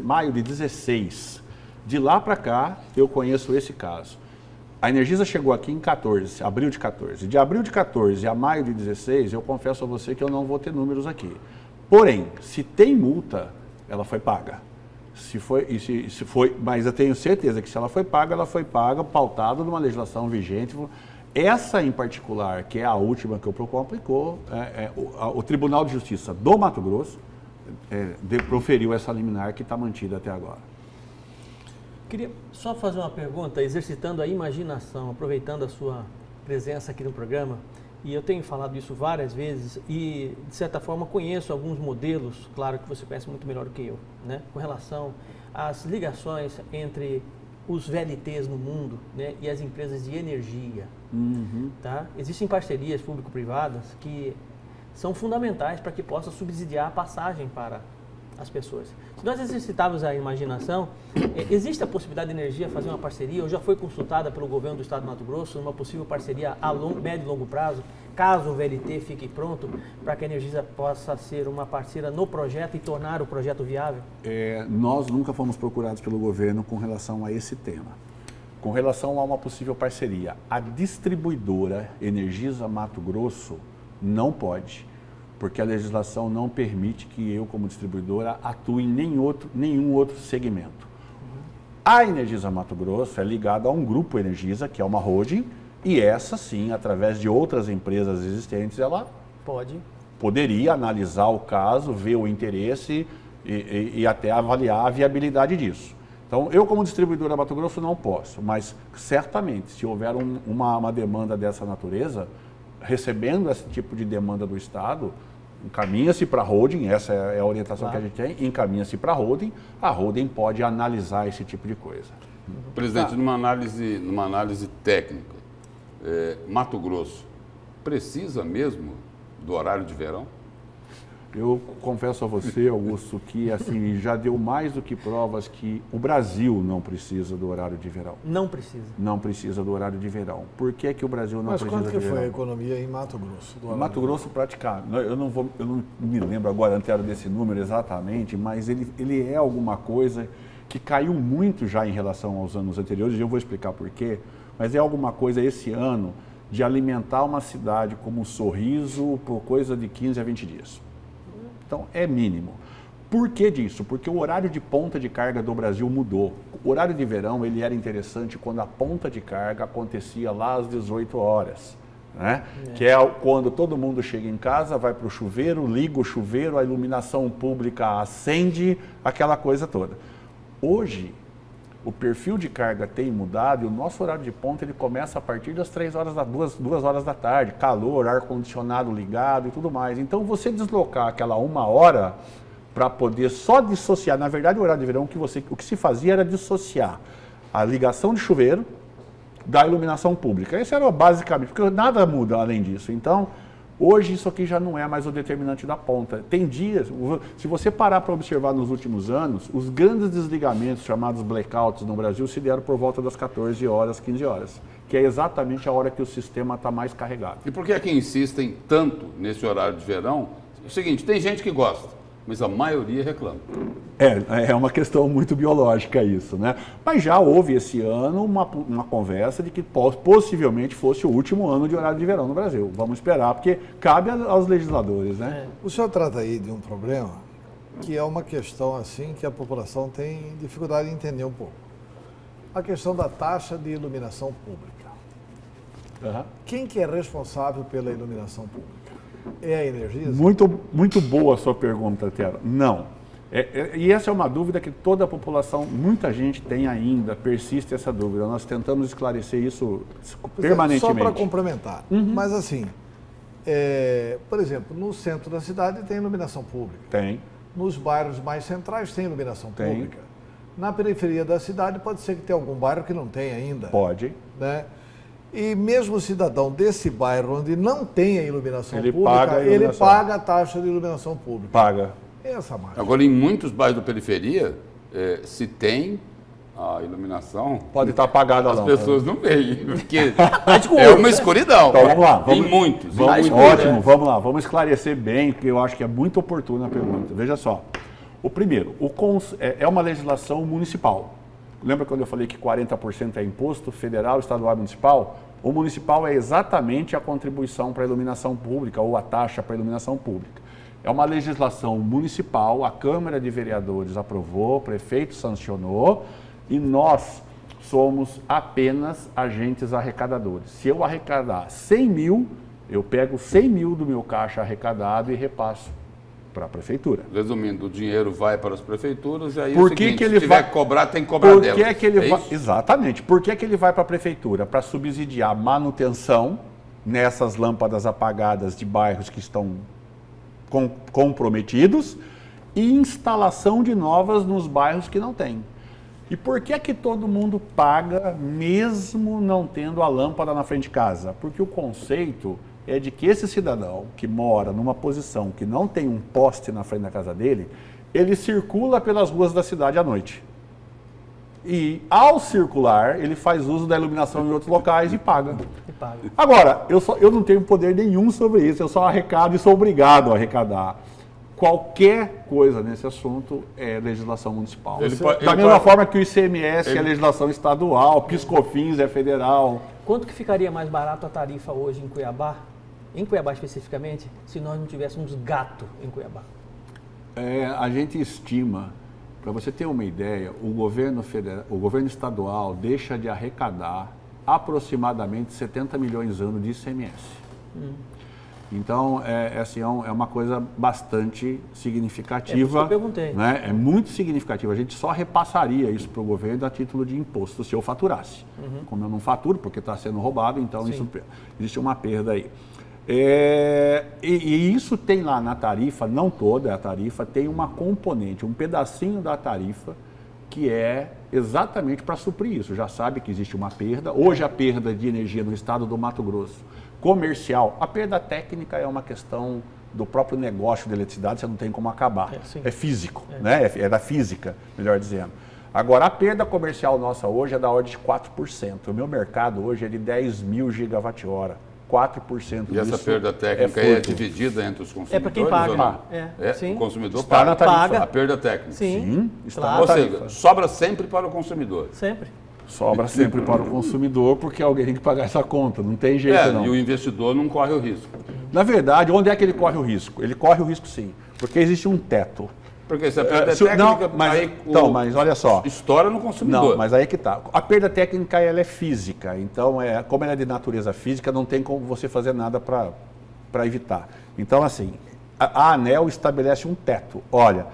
maio de 16. De lá para cá, eu conheço esse caso. A Energisa chegou aqui em 14, abril de 14. De abril de 14 a maio de 16, eu confesso a você que eu não vou ter números aqui. Porém, se tem multa, ela foi paga. Se foi, mas eu tenho certeza que se ela foi paga pautada numa legislação vigente. Essa em particular, que é a última que o PROCON aplicou, o Tribunal de Justiça do Mato Grosso proferiu essa liminar que está mantida até agora. Queria só fazer uma pergunta, exercitando a imaginação, aproveitando a sua presença aqui no programa, e eu tenho falado isso várias vezes e, de certa forma, conheço alguns modelos, claro que você conhece muito melhor do que eu, né, com relação às ligações entre os VLTs no mundo, né, e as empresas de energia. Tá? Existem parcerias público-privadas que são fundamentais para que possa subsidiar a passagem para as pessoas. Se nós exercitarmos a imaginação, existe a possibilidade de Energia fazer uma parceria, ou já foi consultada pelo governo do Estado do Mato Grosso, uma possível parceria a médio e longo prazo, caso o VLT fique pronto, para que a Energisa possa ser uma parceira no projeto e tornar o projeto viável? Nós nunca fomos procurados pelo governo com relação a esse tema. Com relação a uma possível parceria, a distribuidora Energisa Mato Grosso não pode, porque a legislação não permite que eu, como distribuidora, atue em nenhum outro segmento. A Energisa Mato Grosso é ligada a um grupo Energisa, que é uma holding, e essa sim, através de outras empresas existentes, ela poderia analisar o caso, ver o interesse e até avaliar a viabilidade disso. Então, eu como distribuidora Mato Grosso não posso, mas certamente, se houver uma demanda dessa natureza, recebendo esse tipo de demanda do Estado, encaminha-se para a holding, essa é a orientação que a gente tem, encaminha-se para a holding pode analisar esse tipo de coisa. Presidente, numa análise técnica, Mato Grosso precisa mesmo do horário de verão? Eu confesso a você, Augusto, que assim, já deu mais do que provas que o Brasil não precisa do horário de verão. Não precisa? Não precisa do horário de verão. Por que que o Brasil não precisa de verão? Mas quanto que foi a economia em Mato Grosso? Mato Grosso praticamente, eu não me lembro agora inteiro desse número exatamente, mas ele é alguma coisa que caiu muito já em relação aos anos anteriores, e eu vou explicar por quê, mas é alguma coisa esse ano de alimentar uma cidade como um Sorriso por coisa de 15 a 20 dias. Então, é mínimo. Por que disso? Porque o horário de ponta de carga do Brasil mudou. O horário de verão ele era interessante quando a ponta de carga acontecia lá às 18 horas. Né? Que é quando todo mundo chega em casa, vai para o chuveiro, liga o chuveiro, a iluminação pública acende, aquela coisa toda. Hoje, o perfil de carga tem mudado e o nosso horário de ponta ele começa a partir das 2 horas da tarde, calor, ar-condicionado ligado e tudo mais. Então, você deslocar aquela 1 hora para poder só dissociar, na verdade o horário de verão o que se fazia era dissociar a ligação de chuveiro da iluminação pública. Esse era basicamente, porque nada muda além disso. Então, hoje isso aqui já não é mais o determinante da ponta. Tem dias, se você parar para observar nos últimos anos, os grandes desligamentos chamados blackouts no Brasil se deram por volta das 14 horas, 15 horas, que é exatamente a hora que o sistema está mais carregado. E por que é que insistem tanto nesse horário de verão? É o seguinte, tem gente que gosta, mas a maioria reclama. É uma questão muito biológica isso, né? Mas já houve esse ano uma conversa de que possivelmente fosse o último ano de horário de verão no Brasil. Vamos esperar, porque cabe aos legisladores, né? O senhor trata aí de um problema que é uma questão assim que a população tem dificuldade de entender um pouco. A questão da taxa de iluminação pública. Aham. Quem que é responsável pela iluminação pública? É a Energisa? Muito boa a sua pergunta, Tera. Não. E essa é uma dúvida que toda a população, muita gente tem ainda, persiste essa dúvida. Nós tentamos esclarecer isso permanentemente. Só para complementar. Mas assim, por exemplo, no centro da cidade tem iluminação pública. Tem. Nos bairros mais centrais tem iluminação Tem. pública. Na periferia da cidade pode ser que tenha algum bairro que não tem ainda. Pode. Né? E mesmo o cidadão desse bairro onde não tem a iluminação Ele pública, paga a ele iluminação. paga a taxa de iluminação pública. Paga. Essa máquina. Agora, em muitos bairros da periferia, se tem a iluminação, Pode estar apagada as lá. pessoas não veem, porque é uma escuridão. Então vamos lá. Em muitos. Ótimo, vamos lá. Vamos esclarecer bem, porque eu acho que é muito oportuna a pergunta. Veja só. O primeiro, é uma legislação municipal. Lembra quando eu falei que 40% é imposto federal, estadual e municipal? O municipal é exatamente a contribuição para a iluminação pública ou a taxa para a iluminação pública. É uma legislação municipal, a Câmara de Vereadores aprovou, o prefeito sancionou e nós somos apenas agentes arrecadadores. Se eu arrecadar 100 mil, eu pego 100 mil do meu caixa arrecadado e repasso para a prefeitura. Resumindo, o dinheiro vai para as prefeituras e aí Por é o que seguinte, que ele se tiver vai- que cobrar, tem que cobrar Por dela. que ele vai... isso? Exatamente. Por que ele vai para a prefeitura? Para subsidiar manutenção nessas lâmpadas apagadas de bairros que estão comprometidos e instalação de novas nos bairros que não tem. E por que todo mundo paga mesmo não tendo a lâmpada na frente de casa? Porque o conceito é de que esse cidadão que mora numa posição que não tem um poste na frente da casa dele, ele circula pelas ruas da cidade à noite. E ao circular, ele faz uso da iluminação em outros locais e paga. E paga. Agora, eu não tenho poder nenhum sobre isso, eu só arrecado e sou obrigado a arrecadar. Qualquer coisa nesse assunto é legislação municipal. Da mesma forma que o ICMS é legislação estadual, PiscoFins é federal. Quanto que ficaria mais barato a tarifa hoje em Cuiabá especificamente, se nós não tivéssemos gato em Cuiabá? A gente estima, para você ter uma ideia, o governo estadual deixa de arrecadar aproximadamente 70 milhões ano de ICMS. Então, é uma coisa bastante significativa. É por isso que eu perguntei. Né? É muito significativa. A gente só repassaria isso para o governo a título de imposto se eu faturasse. Como eu não faturo, porque está sendo roubado, então existe uma perda aí. E isso tem lá na tarifa, não toda a tarifa, tem uma componente, um pedacinho da tarifa que é exatamente para suprir isso. Já sabe que existe uma perda. Hoje a perda de energia no estado do Mato Grosso comercial, a perda técnica é uma questão do próprio negócio de eletricidade, você não tem como acabar. É físico, né? É da física, melhor dizendo. Agora, a perda comercial nossa hoje é da ordem de 4%. O meu mercado hoje é de 10 mil gigawatt-hora. 4% E essa perda técnica é dividida entre os consumidores? É para quem paga. Ou não? Sim. O consumidor Está na tarifa. paga a perda técnica. Sim, está claro. na Ou tarifa. seja, sobra sempre para o consumidor. Sempre. Sobra sempre para o consumidor, porque alguém tem que pagar essa conta, não tem jeito não. E o investidor não corre o risco. Na verdade, onde é que ele corre o risco? Ele corre o risco sim, porque existe um teto. Porque se a perda é técnica, mas olha só. Estoura no consumidor. Não, mas aí é que tá. A perda técnica ela é física, então como ela é de natureza física, não tem como você fazer nada para evitar. Então assim, a ANEEL estabelece um teto. Olha,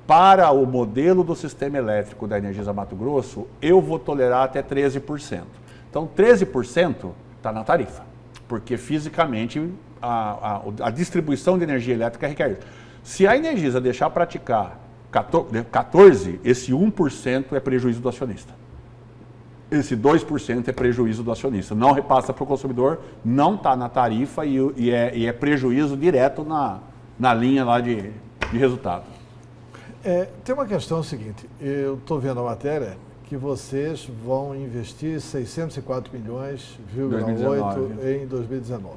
para o modelo do sistema elétrico da Energisa Mato Grosso, eu vou tolerar até 13%. Então 13% está na tarifa, porque fisicamente a distribuição de energia elétrica requer isso. Se a Energisa deixar praticar 14%, esse 1% é prejuízo do acionista. Esse 2% é prejuízo do acionista. Não repassa para o consumidor, não está na tarifa e é prejuízo direto na linha lá de resultado. Tem uma questão seguinte, eu estou vendo a matéria que vocês vão investir 604 milhões, 8 em 2019.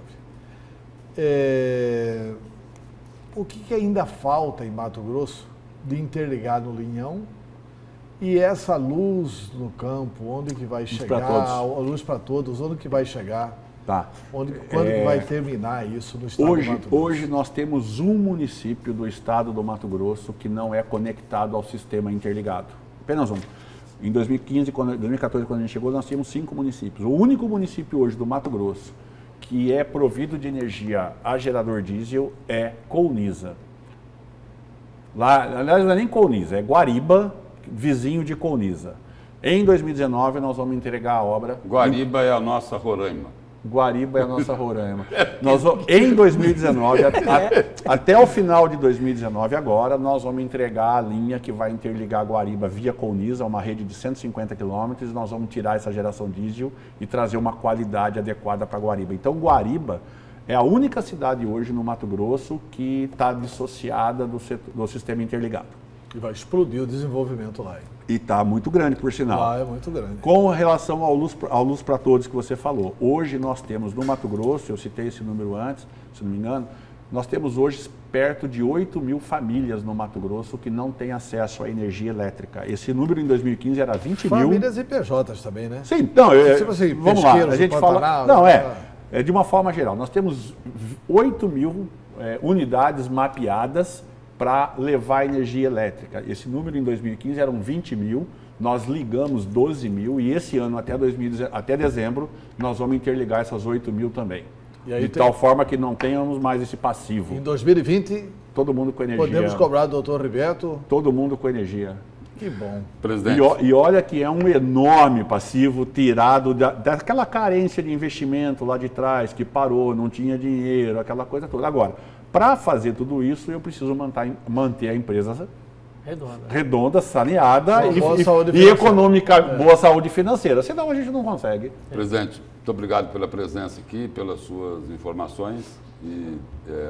O que ainda falta em Mato Grosso de interligar no Linhão e essa luz no campo, onde que vai chegar, a luz para todos, onde que vai chegar? Tá. Quando que vai terminar isso no estado do Mato Grosso? Hoje nós temos um município do estado do Mato Grosso que não é conectado ao sistema interligado. Apenas um. Em 2015, 2014, quando a gente chegou, nós tínhamos 5 municípios. O único município hoje do Mato Grosso que é provido de energia a gerador diesel é Colniza. Lá, aliás, não é nem Colniza, é Guariba, vizinho de Colniza. Em 2019, nós vamos entregar a obra. Guariba é a nossa Roraima. Guariba é a nossa Roraima. Em 2019, até o final de 2019 agora, nós vamos entregar a linha que vai interligar Guariba via Colniza, uma rede de 150 quilômetros, e nós vamos tirar essa geração diesel e trazer uma qualidade adequada para Guariba. Então, Guariba é a única cidade hoje no Mato Grosso que está dissociada do sistema interligado. E vai explodir o desenvolvimento lá. Hein? E está muito grande, por sinal. Lá é muito grande. Com relação ao Luz para Todos que você falou, hoje nós temos no Mato Grosso, eu citei esse número antes, se não me engano, nós temos hoje perto de 8 mil famílias no Mato Grosso que não têm acesso à energia elétrica. Esse número em 2015 era 20 mil. Famílias e PJs também, né? Sim, não, tipo assim, vamos lá, a gente fala... Não, de uma forma geral, nós temos 8 mil unidades mapeadas para levar energia elétrica. Esse número em 2015 eram 20 mil, nós ligamos 12 mil e esse ano, até dezembro, nós vamos interligar essas 8 mil também. De tal forma que não tenhamos mais esse passivo. Em 2020, todo mundo com energia. Podemos cobrar do doutor Ribeto? Todo mundo com energia. Que bom. Presidente. E olha que é um enorme passivo tirado daquela carência de investimento lá de trás, que parou, não tinha dinheiro, aquela coisa toda. Agora, para fazer tudo isso, eu preciso manter a empresa redonda, saneada e econômica, boa saúde financeira. Senão a gente não consegue. Presidente, muito obrigado pela presença aqui, pelas suas informações e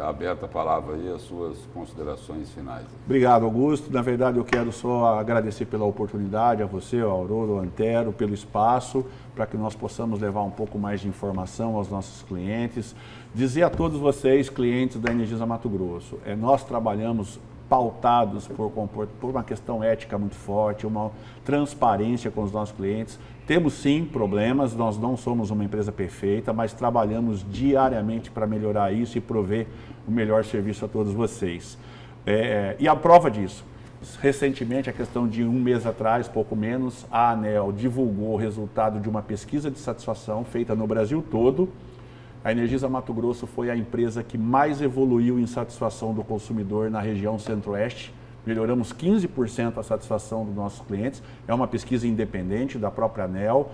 aberta a palavra aí, as suas considerações finais. Obrigado, Augusto. Na verdade, eu quero só agradecer pela oportunidade a você, ao Aurora, ao Antero, pelo espaço, para que nós possamos levar um pouco mais de informação aos nossos clientes. Dizer a todos vocês, clientes da Energisa Mato Grosso, nós trabalhamos pautados por uma questão ética muito forte, uma transparência com os nossos clientes. Temos sim problemas, nós não somos uma empresa perfeita, mas trabalhamos diariamente para melhorar isso e prover o melhor serviço a todos vocês. E a prova disso, recentemente, a questão de um mês atrás, pouco menos, a ANEEL divulgou o resultado de uma pesquisa de satisfação feita no Brasil todo. A Energisa Mato Grosso foi a empresa que mais evoluiu em satisfação do consumidor na região centro-oeste. Melhoramos 15% a satisfação dos nossos clientes. É uma pesquisa independente da própria ANEEL,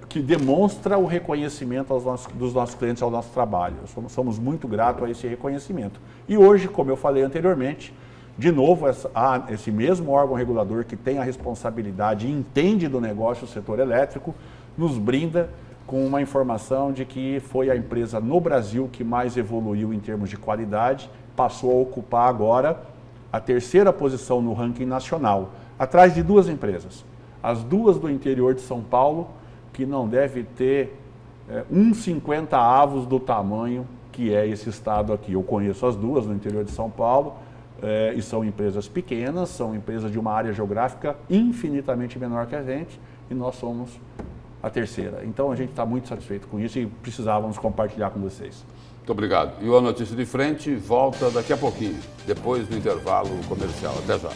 que demonstra o reconhecimento dos nossos clientes ao nosso trabalho. Somos muito gratos a esse reconhecimento. E hoje, como eu falei anteriormente, de novo, esse mesmo órgão regulador que tem a responsabilidade e entende do negócio, o setor elétrico, nos brinda com uma informação de que foi a empresa no Brasil que mais evoluiu em termos de qualidade, passou a ocupar agora a terceira posição no ranking nacional, atrás de 2 empresas. As 2 do interior de São Paulo, que não deve ter 1/50 do tamanho que é esse estado aqui. Eu conheço as 2 no interior de São Paulo, e são empresas pequenas, são empresas de uma área geográfica infinitamente menor que a gente, e nós somos a terceira. Então a gente está muito satisfeito com isso e precisávamos compartilhar com vocês. Muito obrigado. E o A Notícia de Frente volta daqui a pouquinho, depois do intervalo comercial. Até já.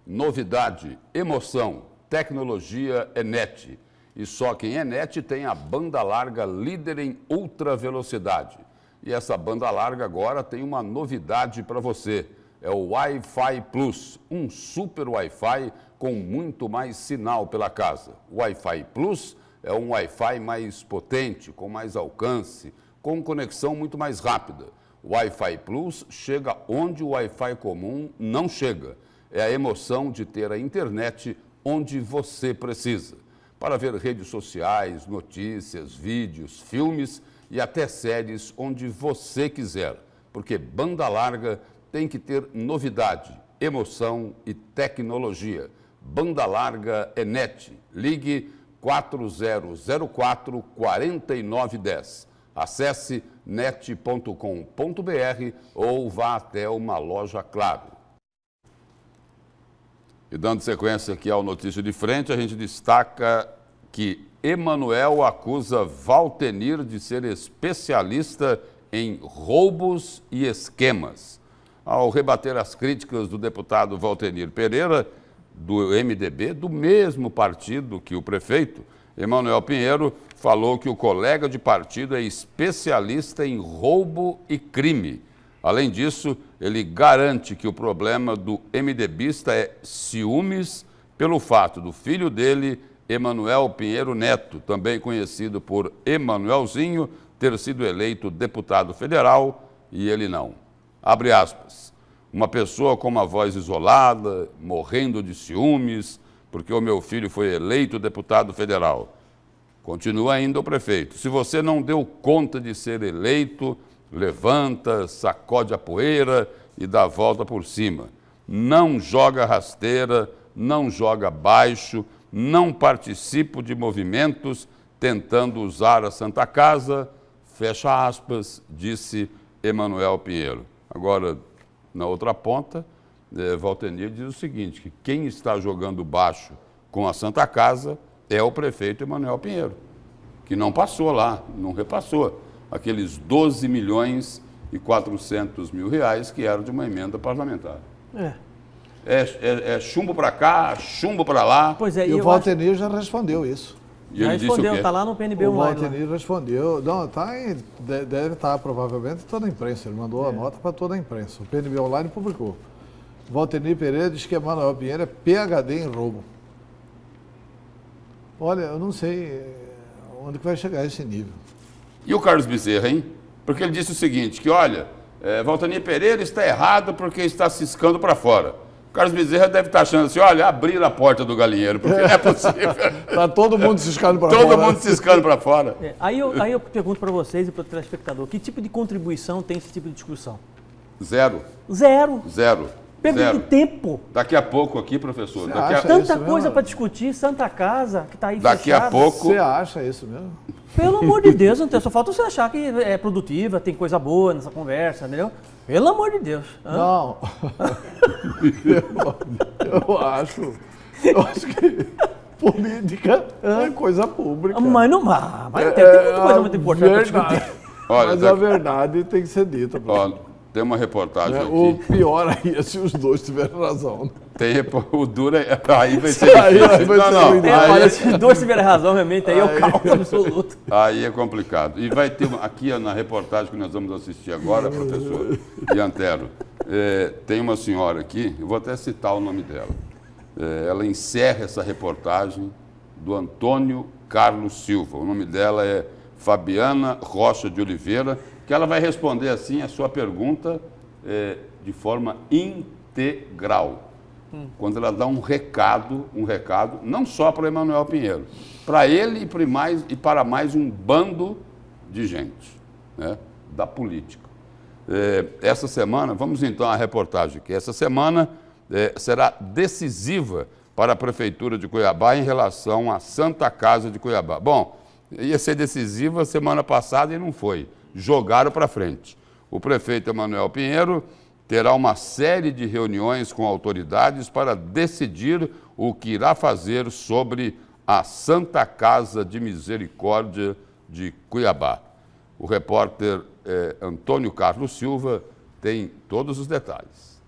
Novidade, emoção, tecnologia é NET. E só quem é NET tem a banda larga líder em ultra velocidade. E essa banda larga agora tem uma novidade para você. É o Wi-Fi Plus, um super Wi-Fi com muito mais sinal pela casa. O Wi-Fi Plus é um Wi-Fi mais potente, com mais alcance, com conexão muito mais rápida. O Wi-Fi Plus chega onde o Wi-Fi comum não chega. É a emoção de ter a internet onde você precisa, para ver redes sociais, notícias, vídeos, filmes e até séries onde você quiser, porque banda larga tem que ter novidade, emoção e tecnologia. Banda larga é NET. Ligue 4004-4910. Acesse net.com.br ou vá até uma loja Claro. E dando sequência aqui ao Notícia de Frente, a gente destaca que Emanuel acusa Valtenir de ser especialista em roubos e esquemas. Ao rebater as críticas do deputado Valtenir Pereira, do MDB, do mesmo partido que o prefeito, Emanuel Pinheiro falou que o colega de partido é especialista em roubo e crime. Além disso, ele garante que o problema do MDBista é ciúmes pelo fato do filho dele, Emanuel Pinheiro Neto, também conhecido por Emanuelzinho, ter sido eleito deputado federal e ele não. Abre aspas. Uma pessoa com uma voz isolada, morrendo de ciúmes, porque o meu filho foi eleito deputado federal. Continua ainda o prefeito. Se você não deu conta de ser eleito, levanta, sacode a poeira e dá a volta por cima. Não joga rasteira, não joga baixo, não participo de movimentos tentando usar a Santa Casa, fecha aspas, disse Emanuel Pinheiro. Agora, na outra ponta, Valtenir diz o seguinte, que quem está jogando baixo com a Santa Casa é o prefeito Emanuel Pinheiro, que não passou lá, não repassou aqueles 12 milhões e 400 mil reais que eram de uma emenda parlamentar. É chumbo para cá, chumbo para lá. Pois é, e o Valtenir já respondeu isso. E ele respondeu, disse o quê? está lá no PNB O Online. Valtenir respondeu, não, deve estar provavelmente toda a imprensa, ele mandou a nota para toda a imprensa. O PNB Online publicou. Valtenir Pereira diz que Emanuel Pinheiro é PhD em roubo. Olha, eu não sei onde que vai chegar esse nível. E o Carlos Bezerra, hein? Porque ele disse o seguinte, que olha, Valtenir Pereira está errado porque está ciscando para fora. O Carlos Bezerra deve estar achando assim, olha, abrir a porta do galinheiro, porque não é possível. Está todo mundo ciscando para fora. Todo mundo ciscando para fora. Aí eu pergunto para vocês e para o telespectador, que tipo de contribuição tem esse tipo de discussão? Zero. Zero. Zero. Perda de tempo. Daqui a pouco aqui, professor. Você Daqui acha Tanta isso coisa mesmo? para discutir, Santa Casa, que está aí Daqui fechada. a pouco... Você acha isso mesmo? Pelo amor de Deus, não tem, só falta você achar que é produtiva, tem coisa boa nessa conversa, entendeu? Pelo amor de Deus. Hã? Não. eu acho que política é coisa pública. Mas não mas tem muita coisa muito importante para discutir. Verdade. Olha, Mas a verdade tem que ser dita. Ó, tem uma reportagem O aqui. pior aí é se os dois tiverem razão. O duro é... Aí vai ser difícil. Aí vai ser ruim. Olha, se os dois tiverem razão, realmente, aí é o caos absoluto. Aí é complicado. E vai ter aqui na reportagem que nós vamos assistir agora, professor Iantero, tem uma senhora aqui, eu vou até citar o nome dela. Ela encerra essa reportagem do Antônio Carlos Silva. O nome dela é Fabiana Rocha de Oliveira, que ela vai responder assim a sua pergunta de forma integral. Quando ela dá um recado não só para o Emanuel Pinheiro, para ele e para mais um bando de gente, né, da política. Essa semana, vamos então à reportagem aqui, essa semana será decisiva para a Prefeitura de Cuiabá em relação à Santa Casa de Cuiabá. Bom, ia ser decisiva semana passada e não foi, jogaram para frente. O prefeito Emanuel Pinheiro terá uma série de reuniões com autoridades para decidir o que irá fazer sobre a Santa Casa de Misericórdia de Cuiabá. O repórter Antônio Carlos Silva tem todos os detalhes.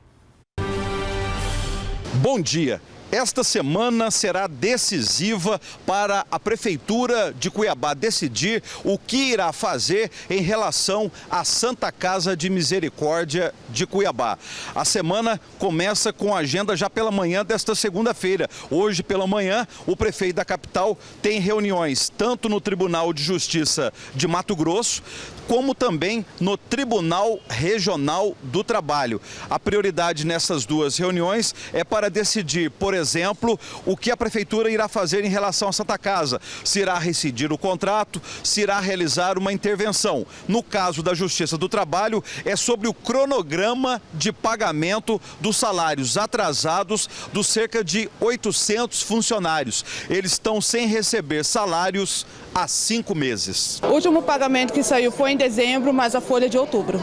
Bom dia. Esta semana será decisiva para a Prefeitura de Cuiabá decidir o que irá fazer em relação à Santa Casa de Misericórdia de Cuiabá. A semana começa com a agenda já pela manhã desta segunda-feira. Hoje pela manhã, o prefeito da capital tem reuniões tanto no Tribunal de Justiça de Mato Grosso, como também no Tribunal Regional do Trabalho. A prioridade nessas duas reuniões é para decidir, por exemplo, exemplo, o que a Prefeitura irá fazer em relação à Santa Casa. Se irá rescindir o contrato, se irá realizar uma intervenção. No caso da Justiça do Trabalho, é sobre o cronograma de pagamento dos salários atrasados dos cerca de 800 funcionários. Eles estão sem receber salários há 5 meses. O último pagamento que saiu foi em dezembro, mas a folha é de outubro.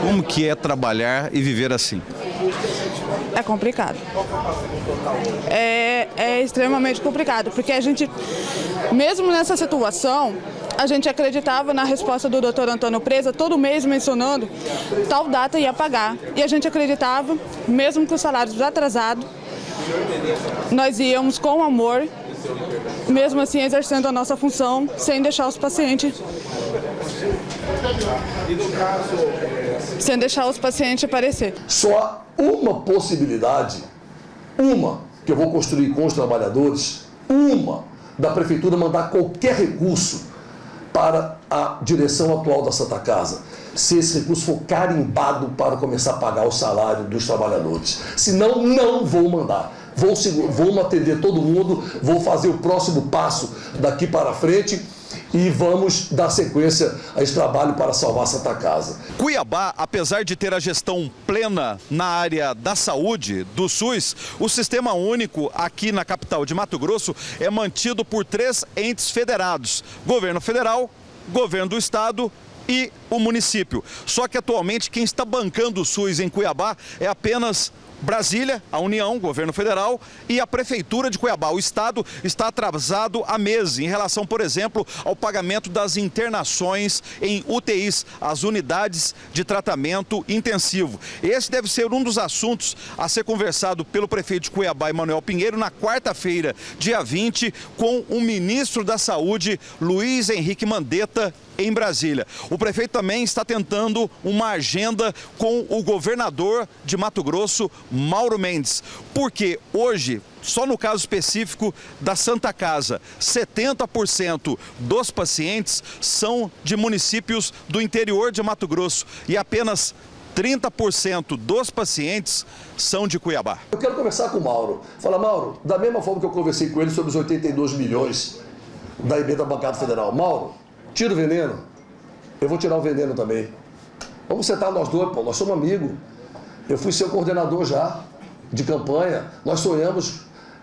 Como que é trabalhar e viver assim? É complicado. É extremamente complicado, porque a gente, mesmo nessa situação, a gente acreditava na resposta do Dr. Antônio Preza, todo mês mencionando tal data ia pagar. E a gente acreditava, mesmo com os salários atrasados, nós íamos com amor, mesmo assim exercendo a nossa função, sem deixar os pacientes aparecer. Só há uma possibilidade, que eu vou construir com os trabalhadores, da Prefeitura mandar qualquer recurso para a direção atual da Santa Casa, se esse recurso for carimbado para começar a pagar o salário dos trabalhadores. Senão, não vou mandar. Vou atender todo mundo, vou fazer o próximo passo daqui para frente e vamos dar sequência a esse trabalho para salvar a Santa Casa. Cuiabá, apesar de ter a gestão plena na área da saúde, do SUS, o Sistema Único aqui na capital de Mato Grosso é mantido por 3 entes federados: Governo Federal, Governo do Estado e o município. Só que atualmente quem está bancando o SUS em Cuiabá é apenas Brasília, a União, Governo Federal e a Prefeitura de Cuiabá. O Estado está atrasado há meses em relação, por exemplo, ao pagamento das internações em UTIs, as unidades de tratamento intensivo. Esse deve ser um dos assuntos a ser conversado pelo prefeito de Cuiabá, Emanuel Pinheiro, na quarta-feira, dia 20, com o ministro da Saúde, Luiz Henrique Mandetta, em Brasília. O prefeito também está tentando uma agenda com o governador de Mato Grosso, Mauro Mendes, porque hoje, só no caso específico da Santa Casa, 70% dos pacientes são de municípios do interior de Mato Grosso e apenas 30% dos pacientes são de Cuiabá. Eu quero conversar com o Mauro. Fala, Mauro, da mesma forma que eu conversei com ele sobre os 82 milhões da emenda bancada federal. Mauro, tira o veneno, eu vou tirar o veneno também. Vamos sentar nós dois, pô, nós somos amigos. Eu fui seu coordenador já, de campanha. Nós sonhamos,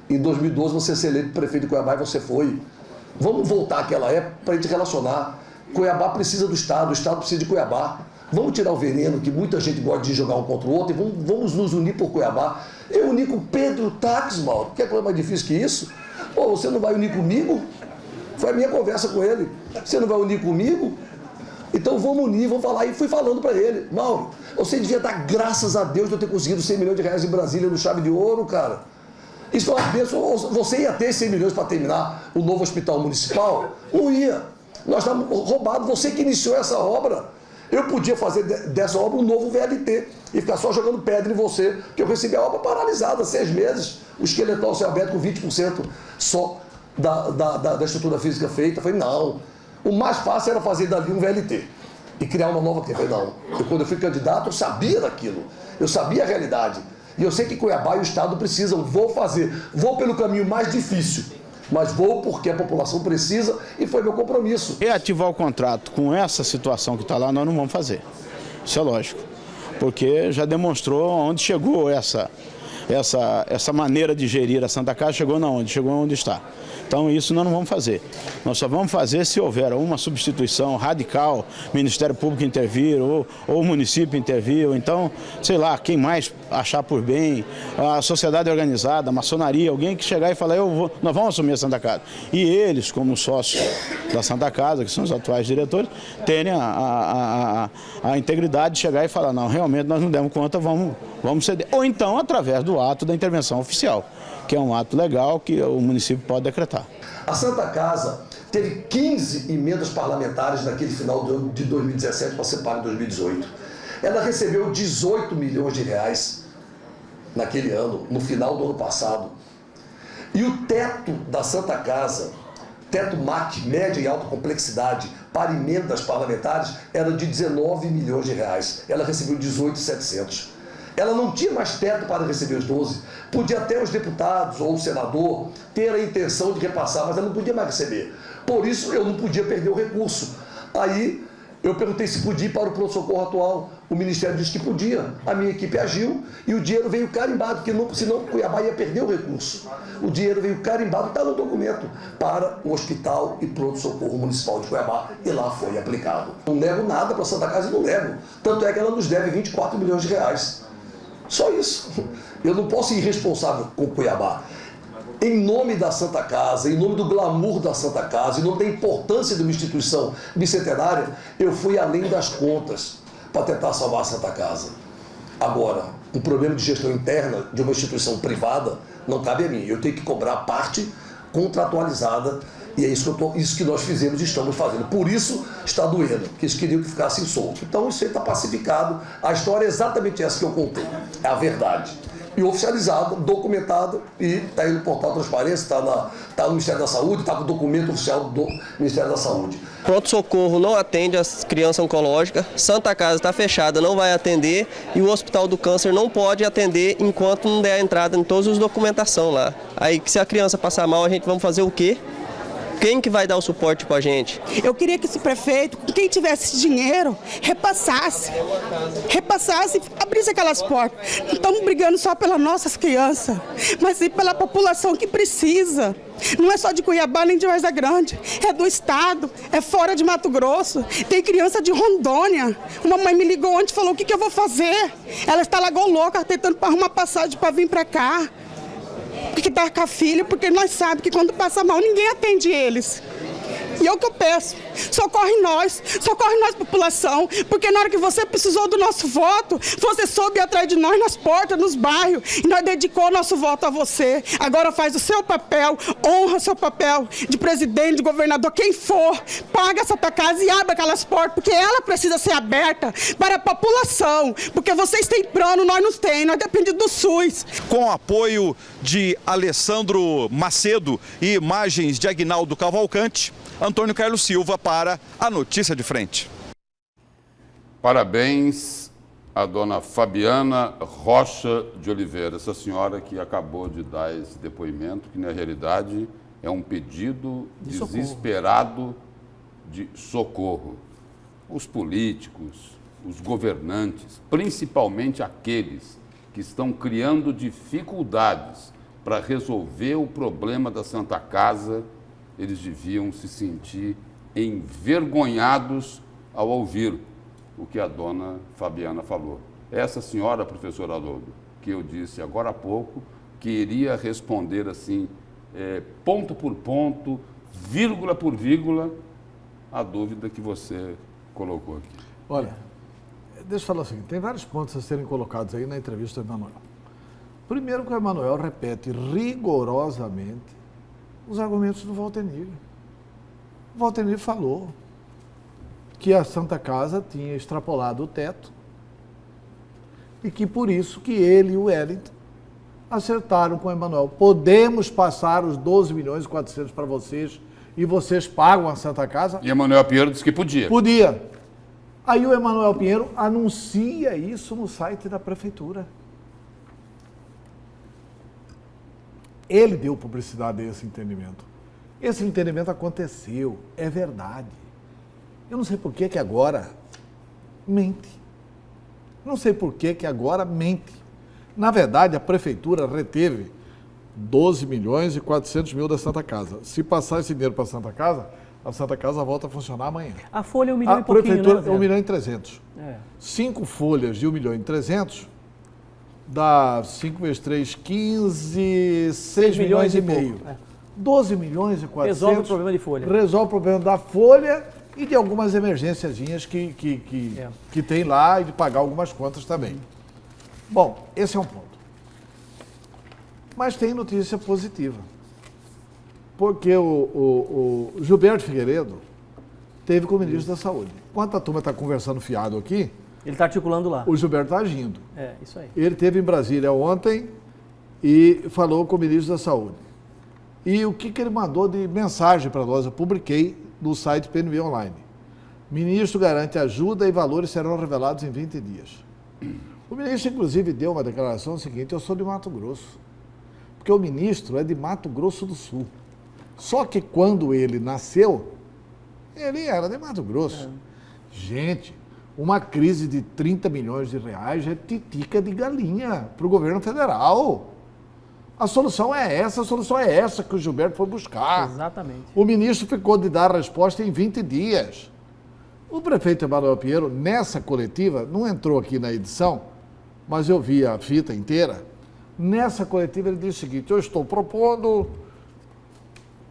em 2012, você ser eleito prefeito de Cuiabá e você foi. Vamos voltar àquela época para a gente relacionar. Cuiabá precisa do Estado, o Estado precisa de Cuiabá. Vamos tirar o veneno, que muita gente gosta de jogar um contra o outro, e vamos nos unir por Cuiabá. Eu uni com Pedro Taques, Mauro. Quer coisa mais difícil que isso? Pô, você não vai unir comigo? Foi a minha conversa com ele. Você não vai unir comigo? Então vamos unir, vamos falar. E fui falando para ele, Mauro, você devia dar graças a Deus de eu ter conseguido 100 milhões de reais em Brasília no Chave de Ouro, cara. Isso foi uma bênção. Você ia ter 100 milhões para terminar o novo hospital municipal? Não ia. Nós estávamos roubados. Você que iniciou essa obra. Eu podia fazer dessa obra um novo VLT e ficar só jogando pedra em você, porque eu recebi a obra paralisada, 6 meses. O esqueleto céu aberto com 20% só da estrutura física feita. Eu falei, não, o mais fácil era fazer dali um VLT e criar uma nova aqui. Eu falei, não, quando eu fui candidato eu sabia daquilo, eu sabia a realidade. E eu sei que Cuiabá e o Estado precisam, vou pelo caminho mais difícil, mas vou porque a população precisa e foi meu compromisso. Reativar o contrato com essa situação que está lá, nós não vamos fazer, isso é lógico, porque já demonstrou onde chegou essa maneira de gerir a Santa Casa, chegou onde está. Então isso nós não vamos fazer. Nós só vamos fazer se houver uma substituição radical, Ministério Público intervir, ou o município intervir, ou então, sei lá, quem mais achar por bem, a sociedade organizada, a maçonaria, alguém que chegar e falar, nós vamos assumir a Santa Casa. E eles, como sócios da Santa Casa, que são os atuais diretores, terem a integridade de chegar e falar, não, realmente nós não demos conta, vamos ceder. Ou então através do ato da intervenção oficial, que é um ato legal que o município pode decretar. A Santa Casa teve 15 emendas parlamentares naquele final de 2017 para ser pago em 2018. Ela recebeu 18 milhões de reais naquele ano, no final do ano passado. E o teto da Santa Casa, teto MAC, média e alta complexidade, para emendas parlamentares, era de 19 milhões de reais. Ela recebeu 18.700. ela não tinha mais teto para receber os 12. Podia até os deputados ou o senador ter a intenção de repassar, mas ela não podia mais receber. Por isso, eu não podia perder o recurso. Aí, eu perguntei se podia ir para o pronto-socorro atual. O Ministério disse que podia. A minha equipe agiu e o dinheiro veio carimbado, porque senão Cuiabá ia perder o recurso. O dinheiro veio carimbado, está no documento, para o Hospital e Pronto-Socorro Municipal de Cuiabá, e lá foi aplicado. Não nego nada para a Santa Casa e não nego. Tanto é que ela nos deve 24 milhões de reais. Só isso. Eu não posso ser irresponsável com Cuiabá. Em nome da Santa Casa, em nome do glamour da Santa Casa, em nome da importância de uma instituição bicentenária, eu fui além das contas para tentar salvar a Santa Casa. Agora, um problema de gestão interna de uma instituição privada não cabe a mim. Eu tenho que cobrar parte contratualizada e é isso que nós fizemos e estamos fazendo. Por isso está doendo, porque eles queriam que ficasse solto. Então isso aí está pacificado. A história é exatamente essa que eu contei. É a verdade. E oficializado, documentado, e está aí no portal Transparência, está no Ministério da Saúde, está com o documento oficial do Ministério da Saúde. Pronto-socorro não atende as crianças oncológicas, Santa Casa está fechada, não vai atender, e o Hospital do Câncer não pode atender enquanto não der a entrada em todas as documentações lá. Aí, se a criança passar mal, a gente vai fazer o quê? Quem que vai dar o suporte para a gente? Eu queria que esse prefeito, quem tivesse dinheiro, repassasse, abrisse aquelas portas. Não estamos brigando só pelas nossas crianças, mas sim pela população que precisa. Não é só de Cuiabá nem de Várzea Grande, é do estado, é fora de Mato Grosso. Tem criança de Rondônia. Uma mãe me ligou ontem e falou: o que eu vou fazer? Ela está lagoa louca, tentando arrumar passagem para vir para cá. Porque está com a filha, porque nós sabemos que quando passa mal, ninguém atende eles. E é o que eu peço, socorre nós, população, porque na hora que você precisou do nosso voto, você soube ir atrás de nós nas portas, nos bairros, e nós dedicou o nosso voto a você. Agora faz o seu papel, honra o seu papel de presidente, de governador, quem for, paga essa tua casa e abre aquelas portas, porque ela precisa ser aberta para a população, porque vocês têm plano, nós não temos, nós dependemos do SUS. Com o apoio de Alessandro Macedo e imagens de Aguinaldo Cavalcante, Antônio Carlos Silva para a Notícia de Frente. Parabéns à dona Fabiana Rocha de Oliveira, essa senhora que acabou de dar esse depoimento, que na realidade é um pedido desesperado de socorro. Os políticos, os governantes, principalmente aqueles que estão criando dificuldades para resolver o problema da Santa Casa, eles deviam se sentir envergonhados ao ouvir o que a dona Fabiana falou. Essa senhora, professor Haroldo, que eu disse agora há pouco, que iria responder assim, ponto por ponto, vírgula por vírgula, a dúvida que você colocou aqui. Olha, deixa eu falar o seguinte, tem vários pontos a serem colocados aí na entrevista do Emanuel. Primeiro que o Emanuel repete rigorosamente os argumentos do Valtenir. O Valtenir falou que a Santa Casa tinha extrapolado o teto e que por isso que ele e o Wellington acertaram com o Emanuel. Podemos passar os 12 milhões e 400 para vocês e vocês pagam a Santa Casa? E Emanuel Pinheiro disse que podia. Podia. Aí o Emanuel Pinheiro anuncia isso no site da prefeitura. Ele deu publicidade a esse entendimento. Esse entendimento aconteceu, é verdade. Eu não sei por que agora mente. Não sei por que agora mente. Na verdade, a prefeitura reteve 12 milhões e 400 mil da Santa Casa. Se passar esse dinheiro para a Santa Casa volta a funcionar amanhã. A folha é 1 milhão e pouquinho, prefeitura né, Zé? é 1 milhão e 300. 5 folhas de 1 milhão e 300 dá 5 vezes 3, 15, 6 milhões e meio. 12 milhões e 400. Resolve o problema de folha. Resolve o problema da folha e de algumas emergênciazinhas que tem lá e de pagar algumas contas também. Bom, esse é um ponto. Mas tem notícia positiva. Porque o Gilberto Figueiredo teve com o ministro da Saúde. Enquanto a turma está conversando fiado aqui, ele está articulando lá. O Gilberto está agindo. É, isso aí. Ele esteve em Brasília ontem e falou com o ministro da Saúde. E o que ele mandou de mensagem para nós, eu publiquei no site PNV Online. Ministro garante ajuda e valores serão revelados em 20 dias. O ministro, inclusive, deu uma declaração seguinte: eu sou de Mato Grosso. Porque o ministro é de Mato Grosso do Sul. Só que quando ele nasceu, ele era de Mato Grosso. Gente, uma crise de 30 milhões de reais é titica de galinha para o governo federal. A solução é essa que o Gilberto foi buscar. Exatamente. O ministro ficou de dar a resposta em 20 dias. O prefeito Emanuel Pinheiro, nessa coletiva, não entrou aqui na edição, mas eu vi a fita inteira. Nessa coletiva ele disse o seguinte: eu estou propondo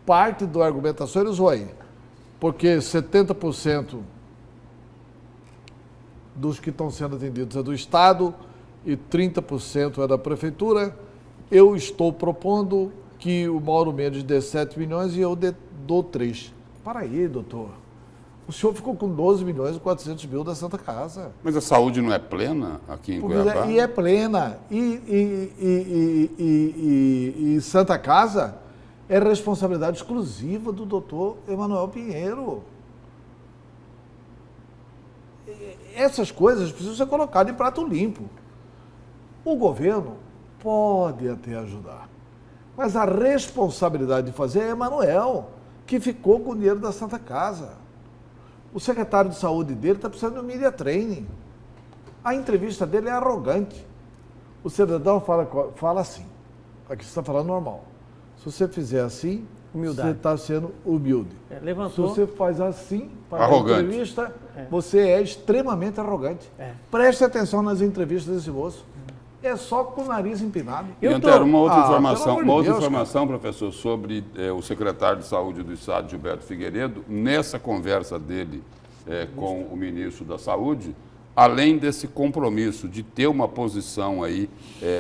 parte da argumentação, ele usou aí, porque 70% dos que estão sendo atendidos é do Estado e 30% é da Prefeitura. Eu estou propondo que o Mauro Mendes dê 7 milhões e eu dou 3. Para aí, doutor. O senhor ficou com 12 milhões e 400 mil da Santa Casa. Mas a saúde não é plena aqui em Cuiabá? E é plena. E Santa Casa é responsabilidade exclusiva do doutor Emanuel Pinheiro. Essas coisas precisam ser colocadas em prato limpo. O governo pode até ajudar, mas a responsabilidade de fazer é Emanuel, que ficou com o dinheiro da Santa Casa. O secretário de saúde dele está precisando de um media training. A entrevista dele é arrogante. O cidadão fala assim, aqui você está falando normal. Se você fizer assim, Humildade. você está sendo humilde. Levantou. Se você faz assim, faz Arrogante. a entrevista, você é extremamente arrogante. Preste atenção nas entrevistas desse moço. É só com o nariz empinado. E Antero, uma outra pelo informação, amor de Deus, informação, professor, sobre o secretário de Saúde do Estado, Gilberto Figueiredo, nessa conversa dele com o ministro da Saúde, além desse compromisso de ter uma posição aí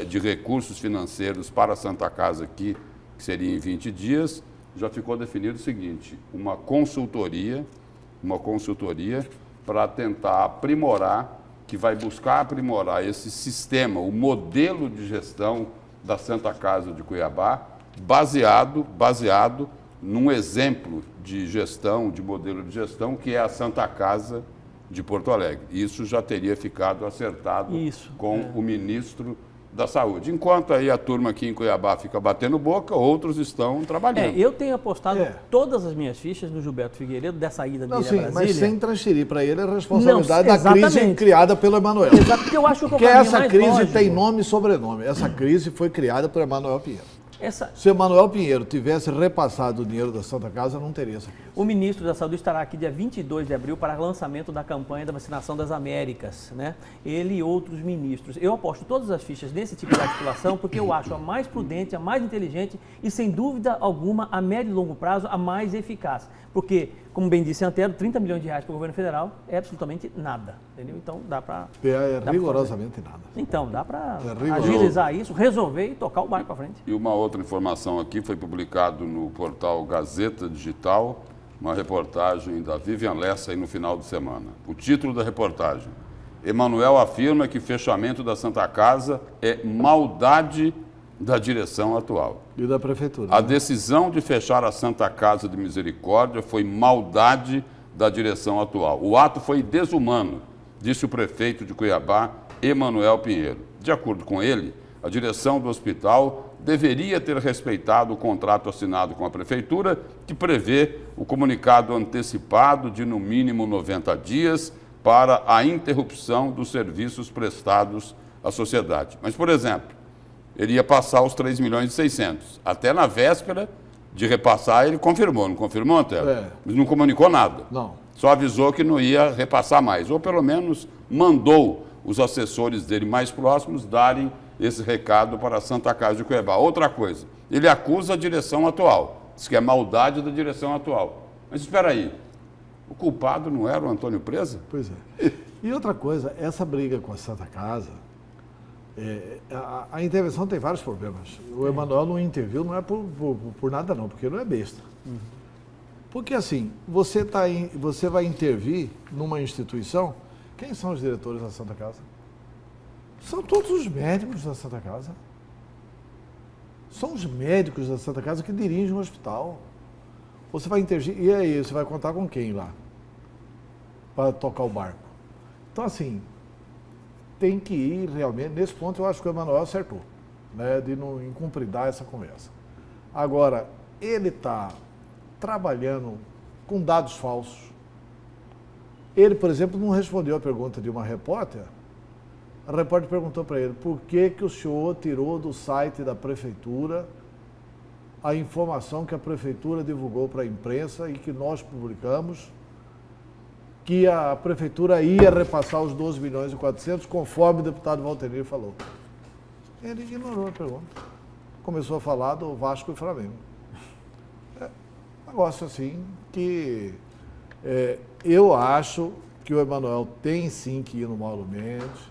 de recursos financeiros para a Santa Casa aqui, que seria em 20 dias, já ficou definido o seguinte: uma consultoria para tentar aprimorar, que vai buscar aprimorar esse sistema, o modelo de gestão da Santa Casa de Cuiabá, baseado num exemplo de gestão, de modelo de gestão, que é a Santa Casa de Porto Alegre. Isso já teria ficado acertado com o ministro da Saúde. Enquanto aí a turma aqui em Cuiabá fica batendo boca, outros estão trabalhando. Eu tenho apostado todas as minhas fichas no Gilberto Figueiredo, dessa ida dele a Brasília. Mas sem transferir para ele a responsabilidade da crise criada pelo Emanuel. Exato, porque eu acho que o Porque essa crise tem nome e sobrenome. Essa crise foi criada por Emanuel Pinheiro. Se Emanuel Pinheiro tivesse repassado o dinheiro da Santa Casa, não teria essa crise. O ministro da Saúde estará aqui dia 22 de abril para lançamento da campanha da vacinação das Américas, né? Ele e outros ministros. Eu aposto todas as fichas nesse tipo de articulação porque eu acho a mais prudente, a mais inteligente e, sem dúvida alguma, a médio e longo prazo, a mais eficaz. Porque, como bem disse Antero, 30 milhões de reais para o governo federal é absolutamente nada, entendeu? Então dá para... rigorosamente nada. Então, dá para agilizar isso, resolver e tocar o barco para frente. E uma outra informação aqui, foi publicado no portal Gazeta Digital, uma reportagem da Vivian Lessa aí no final de semana. O título da reportagem: Emanuel afirma que fechamento da Santa Casa é maldade da direção atual. E da Prefeitura. A decisão de fechar a Santa Casa de Misericórdia foi maldade da direção atual. O ato foi desumano, disse o prefeito de Cuiabá, Emanuel Pinheiro. De acordo com ele, a direção do hospital deveria ter respeitado o contrato assinado com a Prefeitura, que prevê o comunicado antecipado de no mínimo 90 dias para a interrupção dos serviços prestados à sociedade. Mas, por exemplo, ele ia passar os 3 milhões e 600. Até na véspera de repassar, ele confirmou. Não confirmou, Antero? Mas não comunicou nada. Não. Só avisou que não ia repassar mais. Ou, pelo menos, mandou os assessores dele mais próximos darem esse recado para a Santa Casa de Cuiabá. Outra coisa, ele acusa a direção atual. Diz que é maldade da direção atual. Mas espera aí, o culpado não era o Antônio Preza? Pois é. E outra coisa, essa briga com a Santa Casa... a intervenção tem vários problemas. O Emanuel não interviu, não é por nada não, porque não é besta. Porque assim, você vai intervir numa instituição, quem são os diretores da Santa Casa? São todos os médicos da Santa Casa. São os médicos da Santa Casa que dirigem o hospital. Você vai intervir, e aí, você vai contar com quem lá? Para tocar o barco. Então assim, tem que ir realmente, nesse ponto eu acho que o Emanuel acertou, né, de não incumpridar essa conversa. Agora, ele está trabalhando com dados falsos. Ele, por exemplo, não respondeu a pergunta de uma repórter. A repórter perguntou para ele, por que o senhor tirou do site da prefeitura a informação que a prefeitura divulgou para a imprensa e que nós publicamos, que a prefeitura ia repassar os 12 milhões e 400, conforme o deputado Valtenir falou. Ele ignorou a pergunta. Começou a falar do Vasco e Flamengo. Negócio assim que eu acho que o Emanuel tem sim que ir no Mauro Mendes.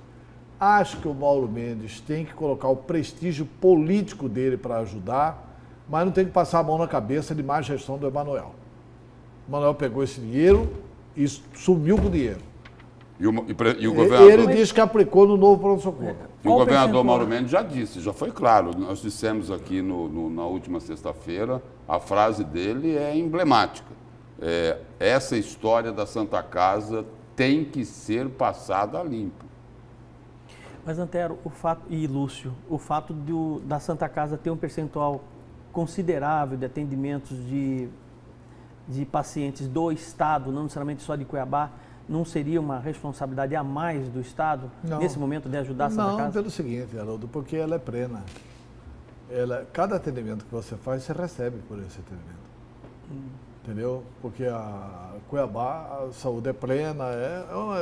Acho que o Mauro Mendes tem que colocar o prestígio político dele para ajudar, mas não tem que passar a mão na cabeça de má gestão do Emanuel. O Emanuel pegou esse dinheiro e sumiu com o dinheiro. E o governador... Ele disse que aplicou no novo pronto-socorro. E o governador Mauro Mendes já disse, já foi claro. Nós dissemos aqui na última sexta-feira, a frase dele é emblemática. Essa história da Santa Casa tem que ser passada a limpo. Mas, Antero, e Lúcio, o fato da Santa Casa ter um percentual considerável de atendimentos de pacientes do Estado, não necessariamente só de Cuiabá, não seria uma responsabilidade a mais do Estado, nesse momento, de ajudar a Santa Casa? Não, pelo seguinte, Haroldo, porque ela é plena. Cada atendimento que você faz, você recebe por esse atendimento. Entendeu? Porque a Cuiabá, a saúde é plena.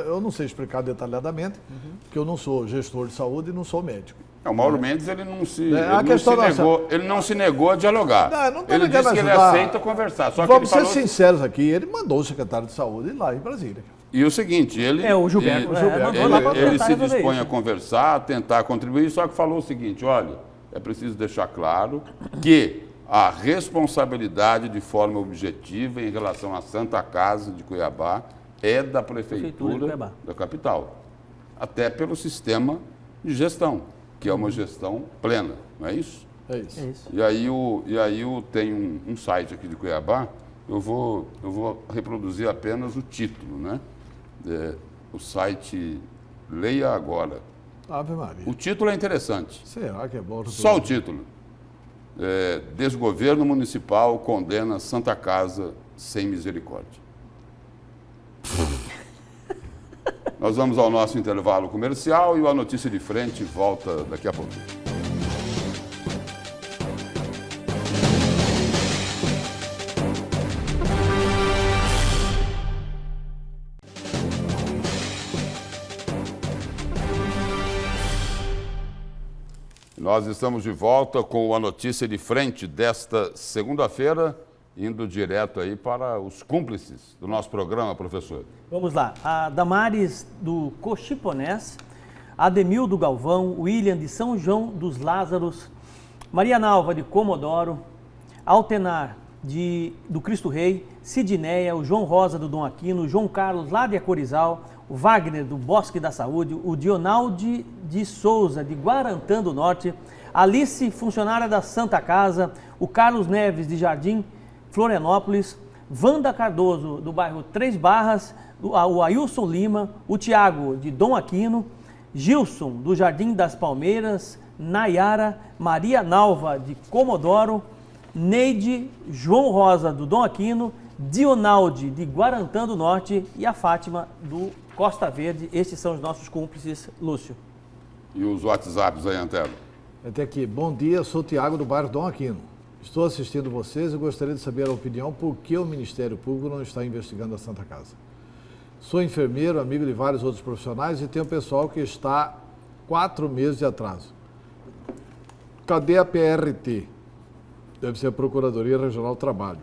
Eu não sei explicar detalhadamente, porque eu não sou gestor de saúde e não sou médico. O Mauro Mendes ele não se negou a dialogar. Não ele disse que ele aceita conversar. Só Vamos que ele ser sinceros aqui, ele mandou o secretário de saúde lá em Brasília. E o seguinte, o Gilberto. Ele se dispõe a conversar, a tentar contribuir, só que falou o seguinte, olha, é preciso deixar claro que a responsabilidade de forma objetiva em relação à Santa Casa de Cuiabá é da Prefeitura da capital. Até pelo sistema de gestão, que é uma gestão plena, não é isso? É isso. E aí tem um site aqui de Cuiabá, eu vou reproduzir apenas o título, né? O site Leia Agora. Ave Maria. O título é interessante. Será que é bom? Só o título. Desgoverno municipal condena Santa Casa sem misericórdia. Nós vamos ao nosso intervalo comercial e a Notícia de Frente volta daqui a pouco. Nós estamos de volta com a Notícia de Frente desta segunda-feira, indo direto aí para os cúmplices do nosso programa, professor. Vamos lá. A Damares do Cochiponés, Ademil do Galvão, William de São João dos Lázaros, Maria Nalva de Comodoro, Altenar do Cristo Rei, Sidneia, o João Rosa do Dom Aquino, o João Carlos lá de Acorizal, o Wagner do Bosque da Saúde, o Dionaldi de Souza de Guarantã do Norte, Alice, funcionária da Santa Casa, o Carlos Neves de Jardim Florianópolis, Wanda Cardoso do bairro Três Barras, o Ailson Lima, o Tiago de Dom Aquino, Gilson do Jardim das Palmeiras, Nayara, Maria Nalva de Comodoro, Neide, João Rosa do Dom Aquino, Dionaldi de Guarantã do Norte e a Fátima do Costa Verde. Estes são os nossos cúmplices, Lúcio. E os WhatsApps aí, Antero? Até aqui. Bom dia, sou o Tiago do bairro Dom Aquino. Estou assistindo vocês e gostaria de saber a opinião por que o Ministério Público não está investigando a Santa Casa. Sou enfermeiro, amigo de vários outros profissionais e tenho pessoal que está 4 meses de atraso. Cadê a PRT? Deve ser a Procuradoria Regional do Trabalho.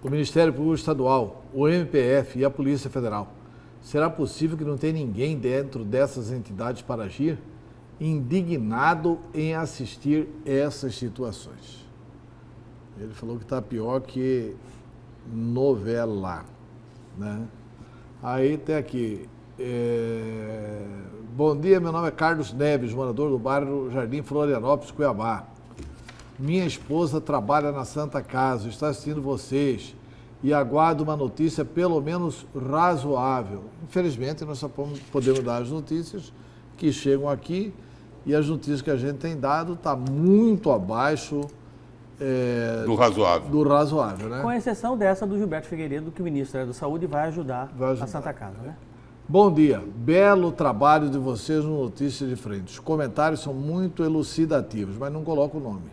O Ministério Público Estadual, o MPF e a Polícia Federal. Será possível que não tenha ninguém dentro dessas entidades para agir? Indignado em assistir essas situações. Ele falou que está pior que novela, né? Aí tem aqui. Bom dia, meu nome é Carlos Neves, morador do bairro Jardim Florianópolis, Cuiabá. Minha esposa trabalha na Santa Casa, está assistindo vocês. e aguardo uma notícia pelo menos razoável. Infelizmente, nós só podemos dar as notícias que chegam aqui e as notícias que a gente tem dado estão muito abaixo do razoável. Do razoável, né? Com exceção dessa do Gilberto Figueiredo, que o Ministério da Saúde vai ajudar a Santa Casa, né? Bom dia, belo trabalho de vocês no Notícias de Frente. Os comentários são muito elucidativos, mas não coloco o nome.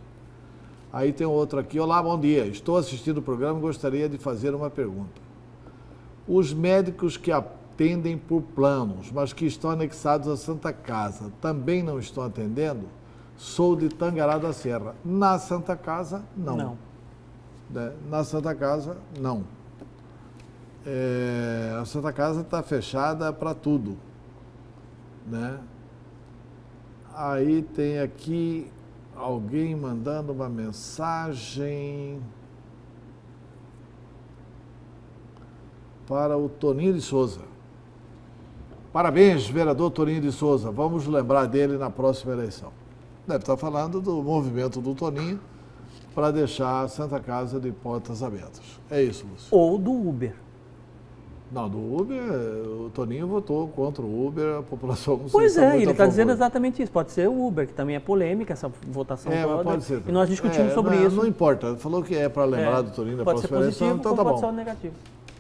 Aí tem outro aqui, olá, bom dia, estou assistindo o programa e gostaria de fazer uma pergunta. Os médicos que atendem por planos, mas que estão anexados à Santa Casa, também não estão atendendo? Sou de Tangará da Serra. Na Santa Casa, não. Não. Na Santa Casa, não. A Santa Casa está fechada para tudo, né? Aí tem aqui alguém mandando uma mensagem para o Toninho de Souza. Parabéns, vereador Toninho de Souza. Vamos lembrar dele na próxima eleição. Deve estar falando do movimento do Toninho para deixar a Santa Casa de portas abertas. É isso, Lúcio. Ou do Uber. Não, do Uber, o Toninho votou contra o Uber, a população não Pois está muito ele a está favor. dizendo exatamente isso. Pode ser o Uber, que também é polêmica, essa votação toda. Pode ser. E nós discutimos sobre isso. Não importa, falou que é para lembrar do Toninho da pode ser próxima eleição, positivo, então tá pode bom. ser negativo.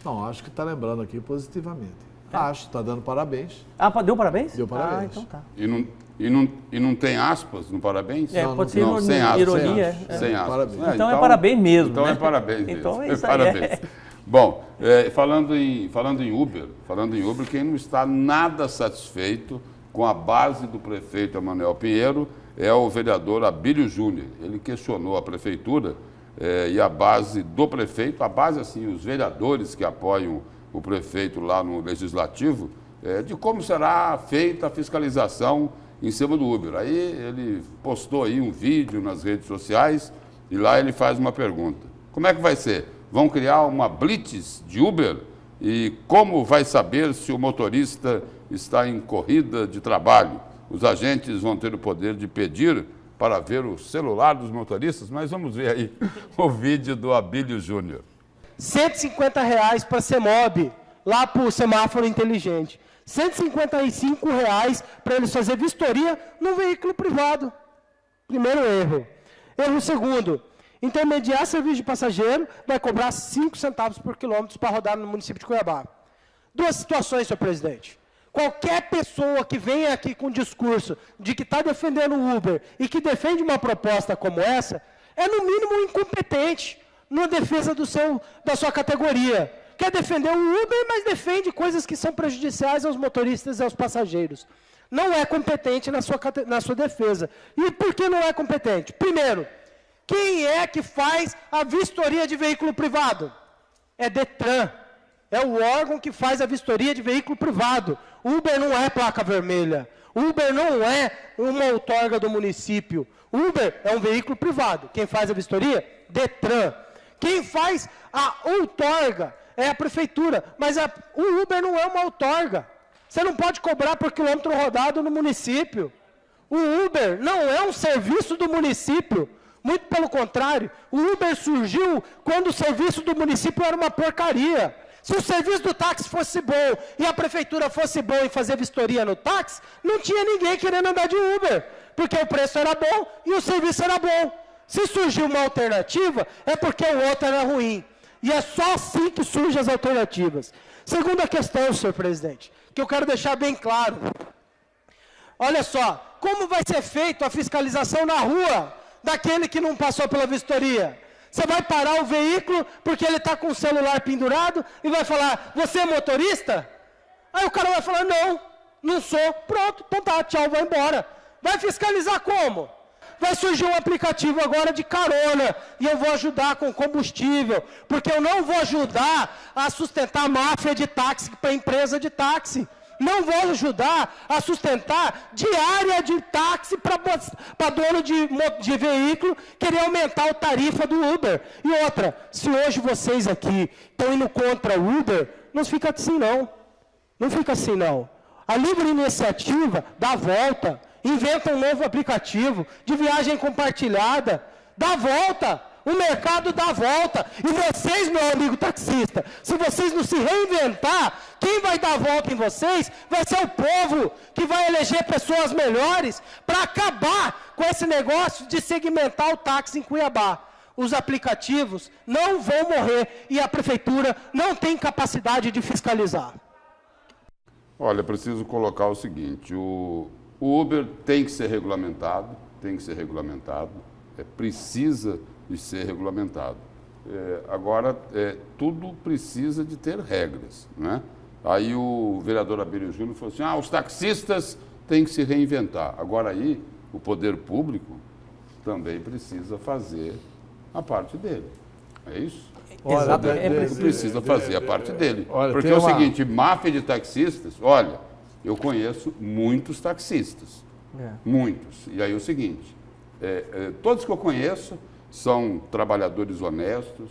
Não, acho que está lembrando aqui positivamente. Acho, está dando parabéns. Ah, deu parabéns? Deu parabéns. Ah, então tá. E não tem aspas no parabéns? É, Não, pode ser não, sem aspas. ironia. Sem aspas. Parabéns. Então é parabéns mesmo, Então né? é parabéns mesmo. Então é isso aí. Parabéns. Bom, falando em Uber, quem não está nada satisfeito com a base do prefeito Emanuel Pinheiro é o vereador Abílio Júnior. Ele questionou a prefeitura e a base do prefeito, a base assim, os vereadores que apoiam o prefeito lá no Legislativo, de como será feita a fiscalização em cima do Uber. Aí ele postou aí um vídeo nas redes sociais e lá ele faz uma pergunta. Como é que vai ser? Vão criar uma blitz de Uber? E como vai saber se o motorista está em corrida de trabalho? Os agentes vão ter o poder de pedir para ver o celular dos motoristas? Mas vamos ver aí o vídeo do Abílio Júnior. R$ 150 para a CEMOB, lá para o semáforo inteligente. R$ 155 para eles fazer vistoria no veículo privado. Primeiro erro. Erro segundo. Intermediar serviço de passageiro vai cobrar 5 centavos por quilômetro para rodar no município de Cuiabá. Duas situações, senhor presidente. Qualquer pessoa que venha aqui com discurso de que está defendendo o Uber e que defende uma proposta como essa, é no mínimo incompetente na defesa da sua categoria. Quer defender o Uber, mas defende coisas que são prejudiciais aos motoristas e aos passageiros. Não é competente na sua defesa. E por que não é competente? Primeiro, quem é que faz a vistoria de veículo privado? É Detran. É o órgão que faz a vistoria de veículo privado. Uber não é placa vermelha. Uber não é uma outorga do município. Uber é um veículo privado. Quem faz a vistoria? Detran. Quem faz a outorga é a prefeitura. Mas o Uber não é uma outorga. Você não pode cobrar por quilômetro rodado no município. O Uber não é um serviço do município. Muito pelo contrário, o Uber surgiu quando o serviço do município era uma porcaria. Se o serviço do táxi fosse bom e a prefeitura fosse bom em fazer vistoria no táxi, não tinha ninguém querendo andar de Uber, porque o preço era bom e o serviço era bom. Se surgiu uma alternativa, é porque o outro era ruim. E é só assim que surgem as alternativas. Segunda questão, senhor presidente, que eu quero deixar bem claro. Olha só, como vai ser feita a fiscalização na rua daquele que não passou pela vistoria? Você vai parar o veículo porque ele está com o celular pendurado e vai falar, você é motorista? Aí o cara vai falar, não sou. Pronto, então tá, tchau, vai embora. Vai fiscalizar como? Vai surgir um aplicativo agora de carona e eu vou ajudar com combustível, porque eu não vou ajudar a sustentar a máfia de táxi para a empresa de táxi. Não vou ajudar a sustentar diária de táxi para dono de veículo querer aumentar a tarifa do Uber. E outra, se hoje vocês aqui estão indo contra o Uber, não fica assim não. Não fica assim não. A livre iniciativa dá a volta, inventa um novo aplicativo de viagem compartilhada, dá a volta. O mercado dá a volta. E vocês, meu amigo taxista, se vocês não se reinventar, quem vai dar a volta em vocês vai ser o povo, que vai eleger pessoas melhores para acabar com esse negócio de segmentar o táxi em Cuiabá. Os aplicativos não vão morrer e a prefeitura não tem capacidade de fiscalizar. Olha, preciso colocar o seguinte, o Uber tem que ser regulamentado, precisa de ser regulamentado. Agora, tudo precisa de ter regras, né? Aí o vereador Abílio Júnior falou assim, os taxistas têm que se reinventar. Agora aí, o poder público também precisa fazer a parte dele. É isso? Exatamente. Precisa fazer a parte dele. Olha, porque é o seguinte, máfia de taxistas, olha, eu conheço muitos taxistas. Muitos. E aí é o seguinte, todos que eu conheço são trabalhadores honestos,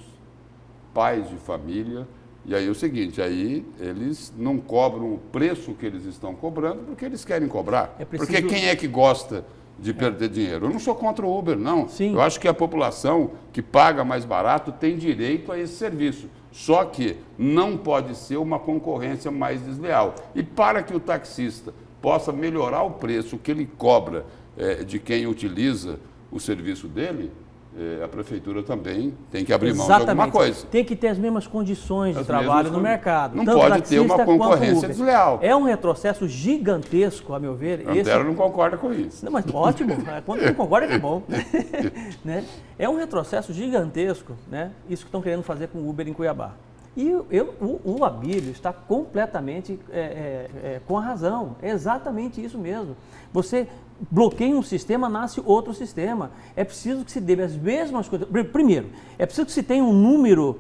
pais de família, e aí é o seguinte, aí eles não cobram o preço que eles estão cobrando porque eles querem cobrar. Porque quem é que gosta de perder dinheiro? Eu não sou contra o Uber, não. Sim. Eu acho que a população que paga mais barato tem direito a esse serviço. Só que não pode ser uma concorrência mais desleal. E para que o taxista possa melhorar o preço que ele cobra de quem utiliza o serviço dele, a prefeitura também tem que abrir mão de alguma coisa. Tem que ter as mesmas condições de trabalho no mercado. Não pode ter uma concorrência desleal. É um retrocesso gigantesco, a meu ver. Antero não concorda com isso. Não, mas ótimo. Quando não concorda, é bom. Né? É um retrocesso gigantesco, né? Isso que estão querendo fazer com o Uber em Cuiabá. E o Abílio está completamente com a razão. É exatamente isso mesmo. Você bloqueia um sistema, nasce outro sistema. É preciso que se dê as mesmas coisas. Primeiro, é preciso que se tenha um número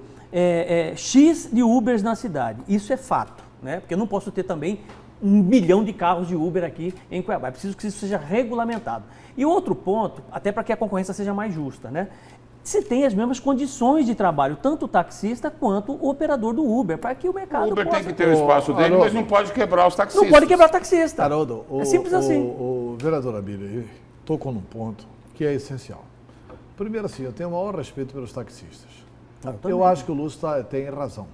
X de Ubers na cidade. Isso é fato, né? Porque eu não posso ter também 1 milhão de carros de Uber aqui em Cuiabá. É preciso que isso seja regulamentado. E outro ponto, até para que a concorrência seja mais justa, né? Se tem as mesmas condições de trabalho, tanto o taxista quanto o operador do Uber, para que o mercado O Uber possa... tem que ter o espaço dele, mas não pode quebrar os taxistas. Não pode quebrar o taxista. Haroldo, é simples assim. O vereador Abílio tocou num ponto que é essencial. Primeiro assim, eu tenho o maior respeito pelos taxistas. Eu acho que o Lúcio tem razão.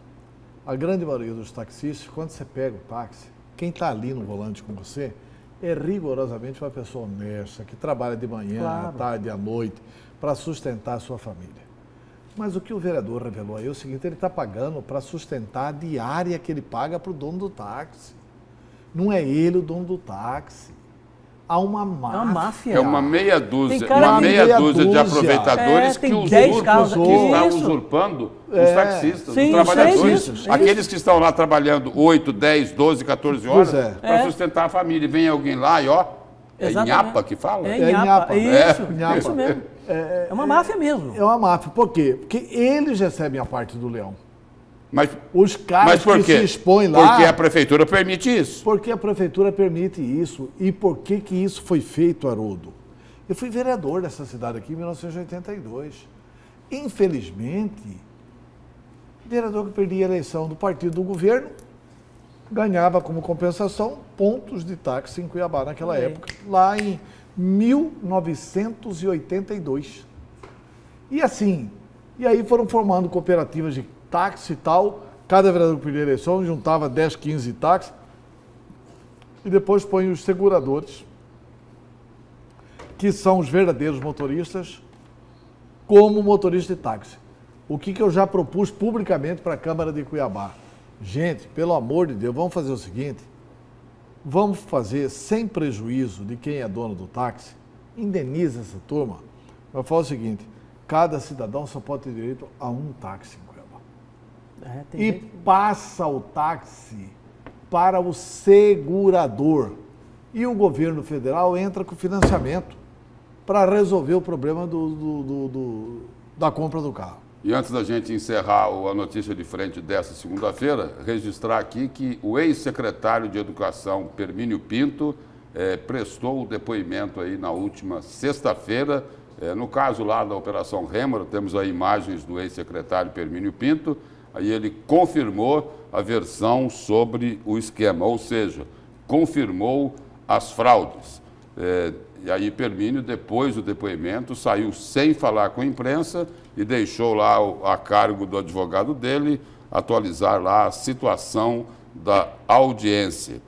A grande maioria dos taxistas, quando você pega o táxi, quem está ali no volante com você é rigorosamente uma pessoa honesta, que trabalha de manhã, à tarde, à noite, para sustentar a sua família. Mas o que o vereador revelou aí é o seguinte, ele está pagando para sustentar a diária que ele paga para o dono do táxi. Não é ele o dono do táxi. Há uma máfia. É uma meia dúzia, de aproveitadores que estão usurpando os taxistas, os trabalhadores. Aqueles que estão lá trabalhando 8, 10, 12, 14 horas para sustentar a família. E vem alguém lá e é Inhapa que fala? É Inhapa. É isso mesmo. É uma máfia mesmo. É uma máfia. Por quê? Porque eles recebem a parte do leão. Mas os caras que se expõem lá... Porque a prefeitura permite isso. Porque a prefeitura permite isso. E por que isso foi feito, Haroldo? Eu fui vereador dessa cidade aqui em 1982. Infelizmente, o vereador que perdia a eleição do partido do governo ganhava como compensação pontos de táxi em Cuiabá naquela época, lá em 1982. E assim, e aí foram formando cooperativas de táxi e tal, cada vereador que perdia a eleição juntava 10, 15 táxis, e depois põe os seguradores, que são os verdadeiros motoristas, como motorista de táxi. O que eu já propus publicamente para a Câmara de Cuiabá. Gente, pelo amor de Deus, vamos fazer o seguinte, vamos fazer sem prejuízo de quem é dono do táxi, indeniza essa turma, vai falar o seguinte, cada cidadão só pode ter direito a um táxi em Cuiabá. E passa o táxi para o segurador. E o governo federal entra com financiamento para resolver o problema da compra do carro. E antes da gente encerrar a notícia de frente dessa segunda-feira, registrar aqui que o ex-secretário de Educação, Permínio Pinto, prestou o depoimento aí na última sexta-feira. No caso lá da Operação Rêmora, temos aí imagens do ex-secretário Permínio Pinto, aí ele confirmou a versão sobre o esquema, ou seja, confirmou as fraudes. E aí Permínio, depois do depoimento, saiu sem falar com a imprensa e deixou lá a cargo do advogado dele atualizar lá a situação da audiência.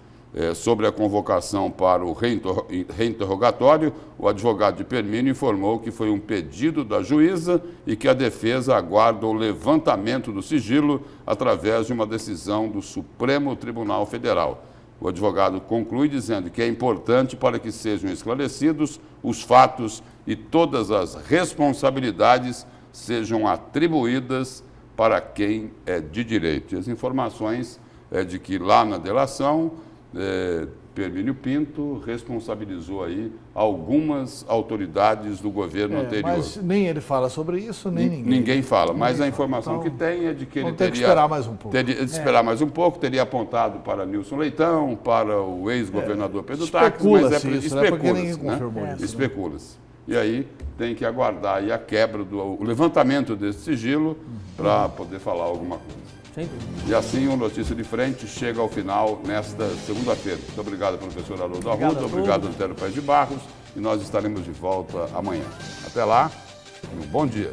Sobre a convocação para o reinterrogatório, o advogado de Permínio informou que foi um pedido da juíza e que a defesa aguarda o levantamento do sigilo através de uma decisão do Supremo Tribunal Federal. O advogado conclui dizendo que é importante para que sejam esclarecidos os fatos e todas as responsabilidades sejam atribuídas para quem é de direito. E as informações é de que lá na delação, Permínio Pinto responsabilizou aí algumas autoridades do governo anterior. Mas nem ele fala sobre isso, nem ninguém. Ninguém fala, mas a informação que tem é de que ele teria que esperar mais um pouco. Teria esperar mais um pouco, teria apontado para Nilson Leitão, para o ex-governador Pedro Táxi, mas isso, porque ninguém confirmou isso. Especula-se. E aí tem que aguardar aí a quebra, o levantamento desse sigilo para poder falar alguma coisa. E assim o Notícia de Frente chega ao final nesta segunda-feira. Muito obrigado, professor Haroldo Arruda, obrigado, Antero Paes de Barros, e nós estaremos de volta amanhã. Até lá, um bom dia.